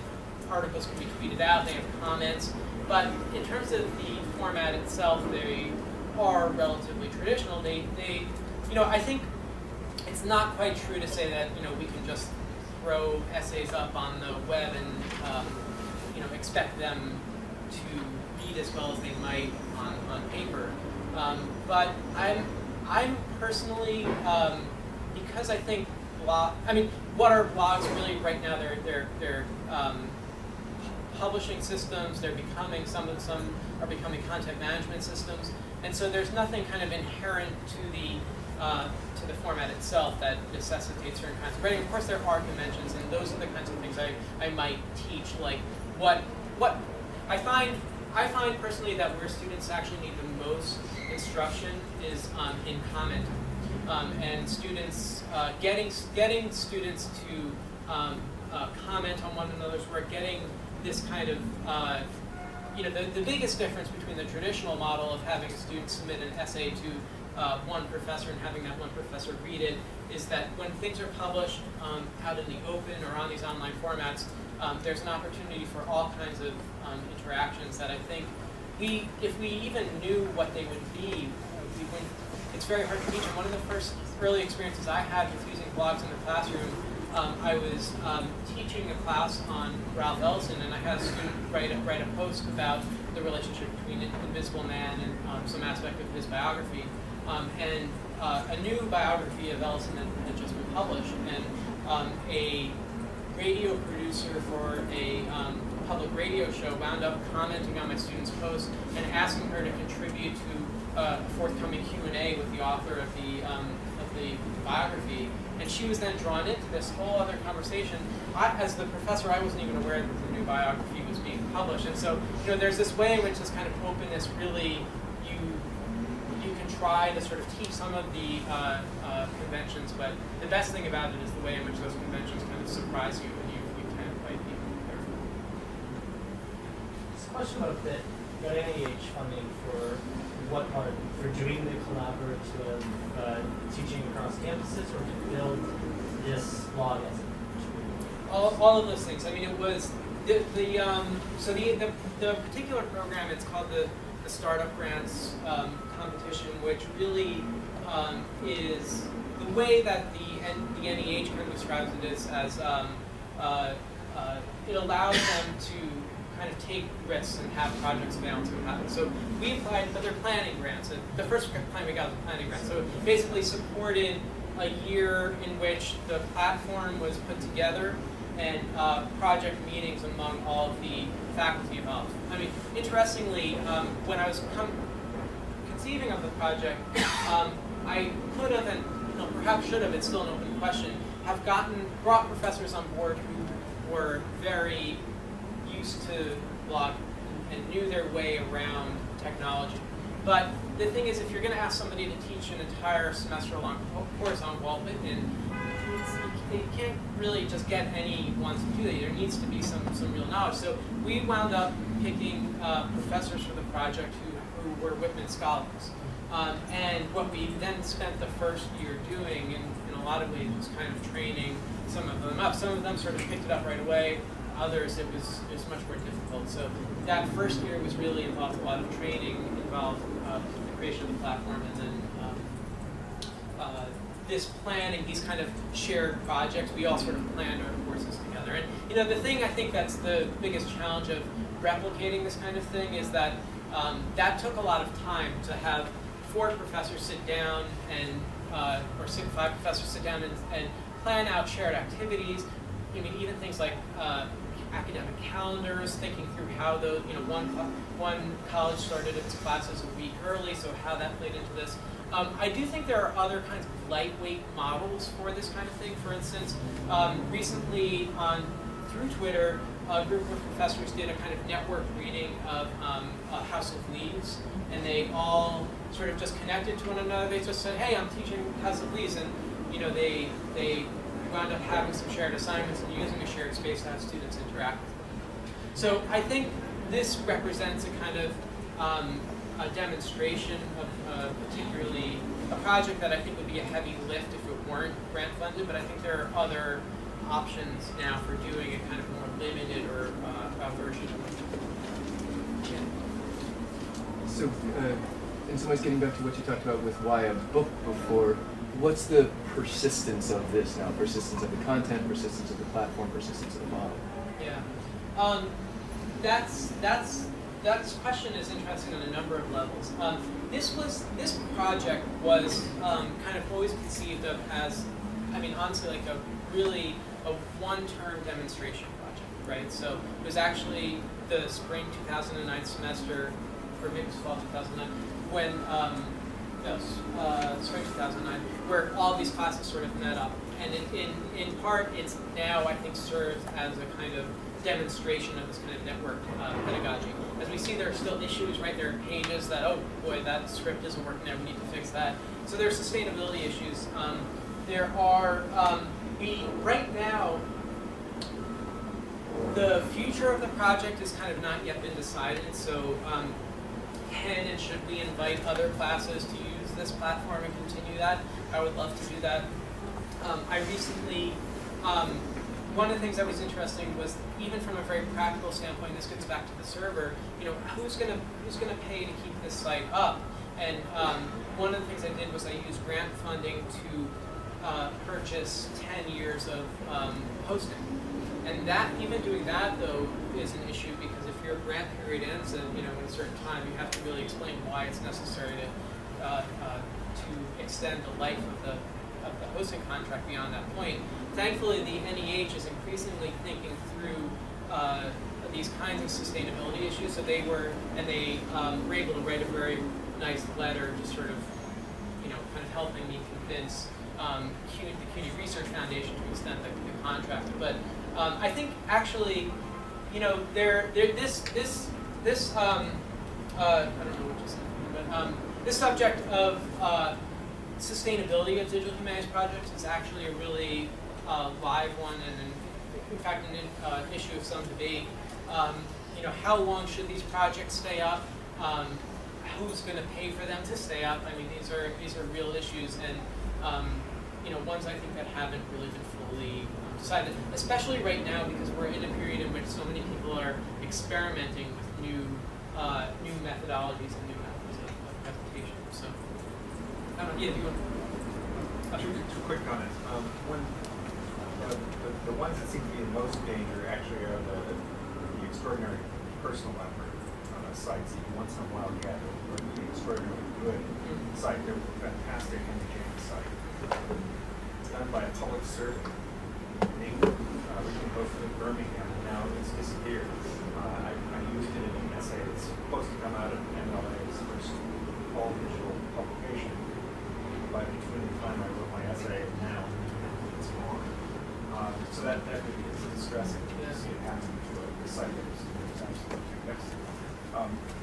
articles can be tweeted out. They have comments. But in terms of the format itself, they are relatively traditional. They you know, I think it's not quite true to say that, you know, we can just throw essays up on the web and, you know, expect them to read as well as they might on paper. But I'm personally, because I think what are blogs really right now? They're publishing systems. They're becoming some are becoming content management systems, and so there's nothing kind of inherent to the format itself that necessitates certain kinds of writing. Of course, there are conventions, and those are the kinds of things I might teach. Like what I find personally that where students actually need the most instruction is in commenting, and students getting students to comment on one another's work, getting this kind of you know, the biggest difference between the traditional model of having a student submit an essay to one professor and having that one professor read it is that when things are published out in the open or on these online formats, there's an opportunity for all kinds of interactions that I think if we even knew what they would be, it's very hard to teach. And one of the first early experiences I had with using blogs in the classroom, I was teaching a class on Ralph Ellison, and I had a student write a post about the relationship between Invisible Man and some aspect of his biography. and a new biography of Ellison had just been published, and a radio producer for a public radio show wound up commenting on my student's post and asking her to contribute to a forthcoming Q&A with the author of the biography. And she was then drawn into this whole other conversation. As the professor, I wasn't even aware that the new biography was being published. And so, there's this way in which this kind of openness really, you can try to sort of teach some of the conventions, but the best thing about it is the way in which those conventions kind of surprise you and you can invite people there. Just a question about the NIH funding for what part? For doing the collaborative teaching across campuses, or to build this blog as a tool? All of those things. I mean, it was the particular program. It's called the Startup Grants competition, which really is the way that the NEH kind of describes it is as it allows them to kind of take risks and have projects fail to happen. So we applied, but they're planning grants. The first plan we got was a planning grant. So it basically supported a year in which the platform was put together and project meetings among all of the faculty involved. I mean, interestingly, when I was conceiving of the project, I could have, and perhaps should have, it's still an open question, have brought professors on board who were very used to blogging and knew their way around technology. But the thing is, if you're going to ask somebody to teach an entire semester-long course on Walt Whitman, you can't really just get anyone to do that. There needs to be some real knowledge. So we wound up picking professors for the project who were Whitman scholars. And what we then spent the first year doing, in a lot of ways, was kind of training some of them up. Some of them sort of picked it up right away. Others, it was much more difficult. So that first year was really involved a lot of training, involved the creation of the platform, and then this planning, these kind of shared projects. We all sort of planned our courses together. And the thing I think that's the biggest challenge of replicating this kind of thing is that that took a lot of time to have 4 professors sit down and or 5 professors sit down and plan out shared activities. I mean, even things like academic calendars, thinking through how those, one college started its classes a week early, so how that played into this. I do think there are other kinds of lightweight models for this kind of thing. For instance, recently through Twitter, a group of professors did a kind of network reading of House of Leaves, and they all sort of just connected to one another. They just said, hey, I'm teaching House of Leaves, and they wound up having some shared assignments and using a shared space to have students interact with them. So I think this represents a kind of a demonstration of particularly a project that I think would be a heavy lift if it weren't grant funded, but I think there are other options now for doing a kind of more limited or version of it. Yeah. So, in some ways, getting back to what you talked about with why a book before, what's the persistence of this now? Persistence of the content, persistence of the platform, persistence of the model? Yeah. That question is interesting on a number of levels. This project was kind of always conceived of as, I mean, honestly, like a one-term demonstration project, right? So it was actually the spring 2009 semester, or maybe it was fall 2009, when spring 2009, where all these classes sort of met up, and in part, it's now I think serves as a kind of demonstration of this kind of network pedagogy. As we see, there are still issues, right? There are pages that, oh boy, that script isn't working there, we need to fix that. So there are sustainability issues. There are, right now, the future of the project has kind of not yet been decided, so can and should we invite other classes to use this platform and continue that? I would love to do that. I recently, one of the things that was interesting was, even from a very practical standpoint, this gets back to the server, who's gonna pay to keep this site up? And one of the things I did was I used grant funding to purchase 10 years of hosting. And that, even doing that though, is an issue, because if your grant period ends at a certain time, you have to really explain why it's necessary to extend the life of the hosting contract beyond that point. Thankfully, the NEH is increasingly thinking through these kinds of sustainability issues. So they were able to write a very nice letter, just sort of, kind of helping me convince the CUNY Research Foundation to extend the contract. But I think actually, I don't know what to say, but this subject of sustainability of digital humanities projects is actually a really live one, and in fact an issue of some debate. How long should these projects stay up? Who's going to pay for them to stay up? I mean, these are real issues, and ones I think that haven't really been fully decided, especially right now because we're in a period in which so many people are experimenting with new methodologies and new methods of presentation. So, I don't know. Yeah, do you want to? Two quick comments. One, the ones that seem to be in most danger actually are the extraordinary personal effort sites that you once in a while get, or the extraordinarily good site. There was a fantastic imaging site done by a public servant in England, originally posted in Birmingham, and now it's disappeared. I used it in an essay that's supposed to come out of MLA's first all-digital publication, but between the time I wrote my essay and now, it's gone. So that really is distressing to see it happen to a site that is absolutely excellent.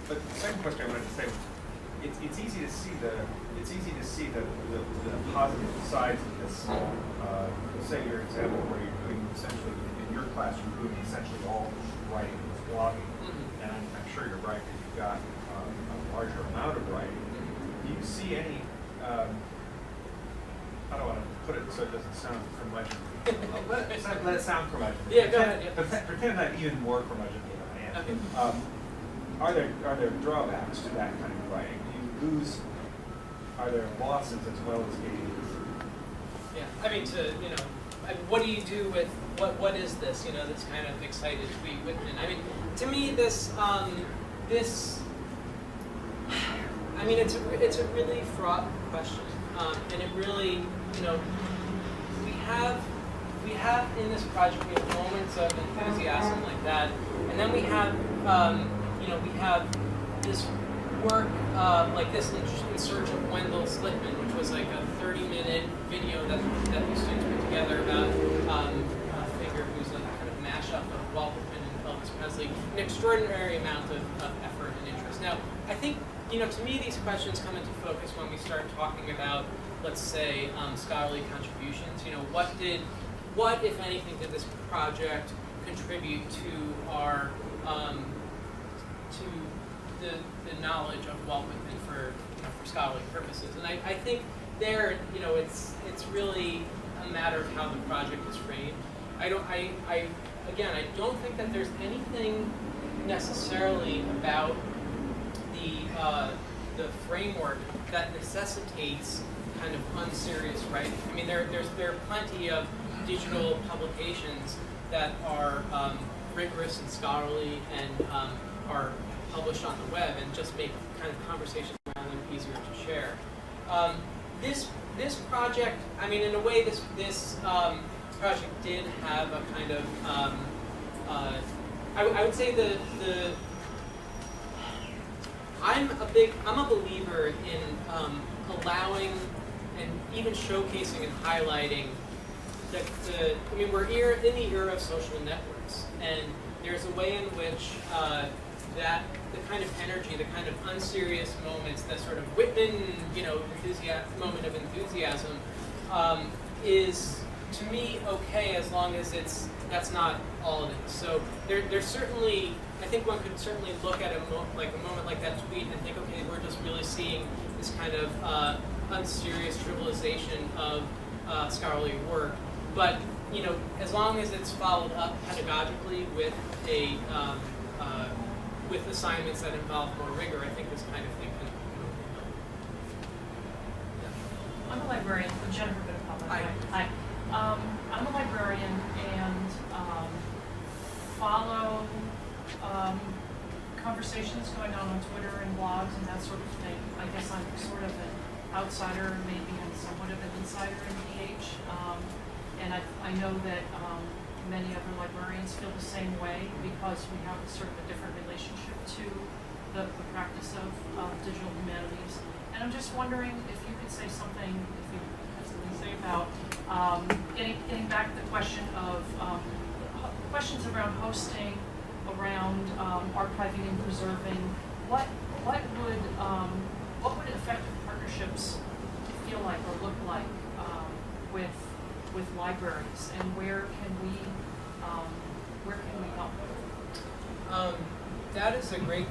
But the second question I wanted to say was, it's easy to see the positive sides of this. Say your example where you're doing essentially in your class you're doing essentially all writing with blogging, and I'm sure you're right that you've got a larger amount of writing. Do you see any? I don't want to put it so it doesn't sound curmudgeon. Let it sound curmudgeon. Yeah, go ahead. Yeah. Pretend I'm even more curmudgeon than I am. Okay. Are there drawbacks to that kind of writing? Do you lose? Are there losses as well as gains? Yeah, I mean, what do you do with what is this? This kind of excited tweet Whitman. I mean, to me, this. I mean, it's a really fraught question, and it really, we have in this project we have moments of enthusiasm like that, and then we have we have this work like this in search of Wendell Slickman, which was like a 30-minute video that the students put together about a figure who's a kind of mashup of Walt Whitman and Elvis Presley. An extraordinary amount of effort and interest. Now, I think to me these questions come into focus when we start talking about, let's say, scholarly contributions. What if anything did this project contribute to our to the knowledge of Walt Whitman for scholarly purposes? And I think there, it's really a matter of how the project is framed. I don't think that there's anything necessarily about the framework that necessitates kind of unserious writing. I mean, there are plenty of digital publications that are rigorous and scholarly and are published on the web and just make kind of conversation around them easier to share. This project, I mean, in a way, this project did have a kind of I would say I'm a believer in allowing and even showcasing and highlighting we're in the era of social networks, and there's a way in which the kind of energy, the kind of unserious moments, that sort of Whitman, moment of enthusiasm, is to me okay as long as that's not all it is. So there's certainly, I think one could certainly look at a moment like that tweet and think, okay, we're just really seeing this kind of unserious trivialization of scholarly work. But as long as it's followed up pedagogically with with assignments that involve more rigor, I think this kind of thing can. Yeah. I'm a librarian. I'm Jennifer Bitterpapa. Hi. I'm a librarian and follow conversations going on Twitter and blogs and that sort of thing. I guess I'm sort of an outsider, maybe I'm somewhat of an insider in DH. And I know that many other librarians feel the same way because we have sort of a different relationship to the practice of digital humanities. And I'm just wondering if you could say something, if you have something to say about getting back to the question of questions around hosting, around archiving and preserving. What would effective partnerships feel like or look like with libraries, and where can we help? That is a great.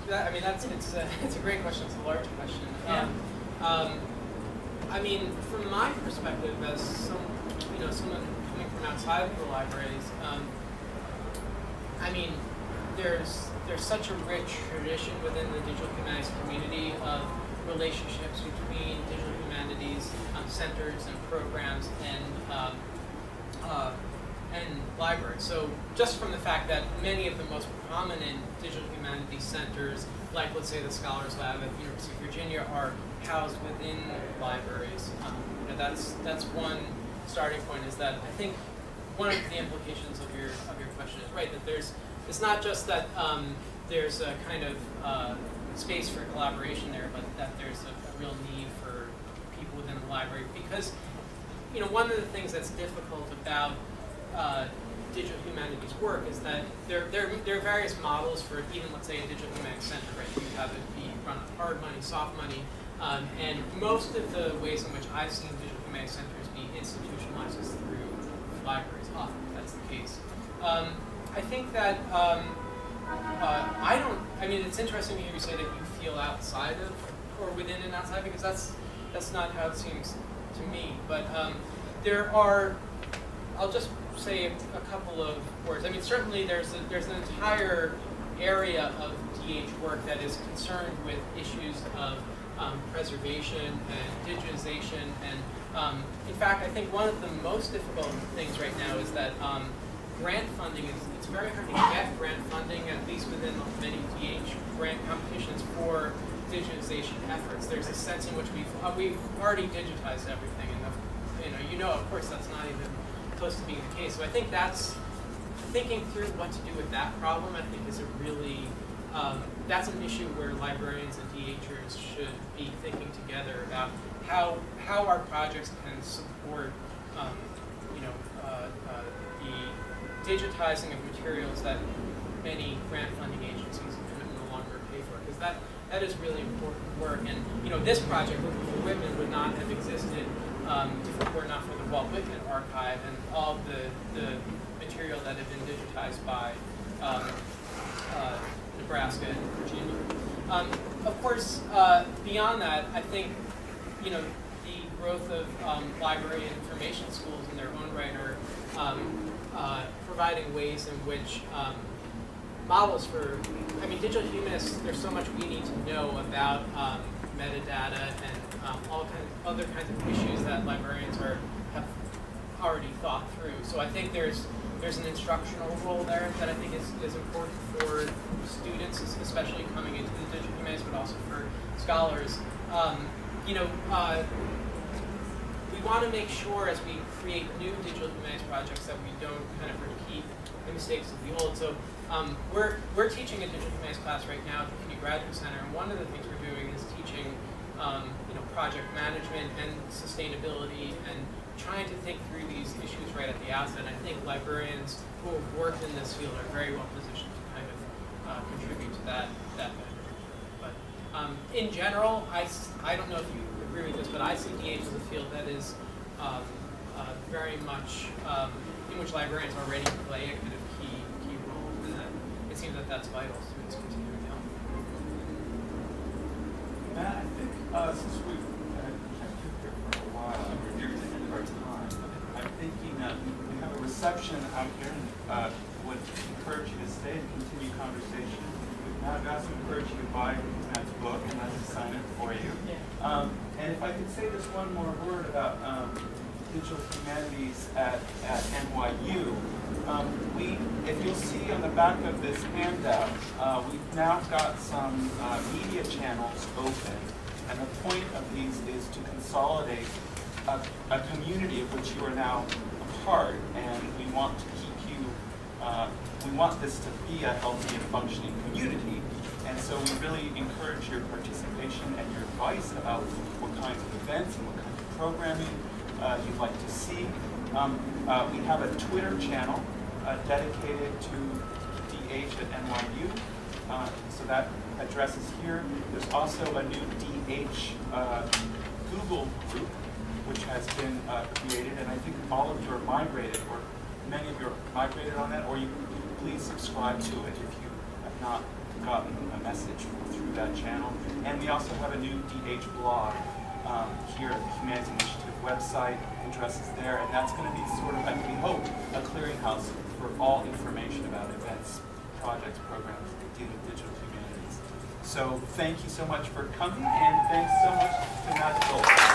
It's a great question. It's a large question. Yeah. I mean, from my perspective, as someone coming from outside of the libraries, I mean, there's such a rich tradition within the digital humanities community of relationships between digital humanities centers and programs and libraries. So just from the fact that many of the most prominent digital humanities centers, like let's say the Scholars Lab at the University of Virginia, are housed within libraries. That's one starting point. Is that I think one of the implications of your question is right, that it's not just that there's a kind of space for collaboration there, but that there's a real need for people within the library, because one of the things that's difficult about digital humanities work is that there are various models for even, let's say, a digital humanities center, right? You have it be run on hard money, soft money, and most of the ways in which I've seen digital humanities centers be institutionalized is through libraries. Often that's the case. I think that it's interesting to hear you say that you feel outside of or within and outside, because that's not how it seems to me. But there are, I'll just say a couple of words. I mean, certainly there's an entire area of DH work that is concerned with issues of preservation and digitization. And in fact, I think one of the most difficult things right now is that grant funding it's very hard to get grant funding, at least within many DH grant competitions, for digitization efforts. There's a sense in which we've already digitized everything, and of course that's not even close to being the case. So I think that's thinking through what to do with that problem. I think is a really that's an issue where librarians and DHers should be thinking together about how our projects can support the digitizing of materials that many grant funding agencies no longer pay for, because that is really important work. And this project with Whitman would not have existed if it were not for the Walt Whitman archive and all the material that had been digitized by Nebraska and Virginia. Of course, beyond that, I think the growth of library and information schools in their own right are providing ways in which models for, digital humanists, there's so much we need to know about metadata and all other kinds of issues that librarians have already thought through. So I think there's an instructional role there that I think is important for students, especially coming into the digital humanities, but also for scholars. We want to make sure as we create new digital humanities projects that we don't kind of repeat the mistakes of the old. So we're teaching a digital humanities class right now at the CUNY Graduate Center, and one of the things we're doing is teaching project management and sustainability and trying to think through these issues right at the outset. And I think librarians who have worked in this field are very well positioned to kind of contribute to that measure. But in general, I don't know if you agree with this, but I see DH as a field that is very much in which librarians already play a kind of key role, and that it seems that that's vital to its continuing health. Matt, I think since we've kept you here for a while and we're near the end of our time, I'm thinking we have a reception out here and would encourage you to stay and continue conversation. I've also encouraged you to buy Matt's book and let him sign it for you. And if I could say just one more word about digital humanities at NYU. If you'll see on the back of this handout, we've now got some media channels open And the point of these is to consolidate a community of which you are now a part, and we want to keep you, we want this to be a healthy and functioning community. And so we really encourage your participation and your advice about what kinds of events and what kinds of programming you'd like to see. We have a Twitter channel dedicated to DH at NYU. So that address is here. There's also a new DH Google group, which has been created, and I think all of you are migrated, or many of you are migrated on that, or you please subscribe to it if you have not gotten a message through that channel. And we also have a new DH blog here at the Humanities Initiative website. Address is there, and that's going to be sort of, we hope, a clearinghouse for all information about events, projects, programs dealing with digital humanities. So thank you so much for coming, and thanks so much to Matt Gold.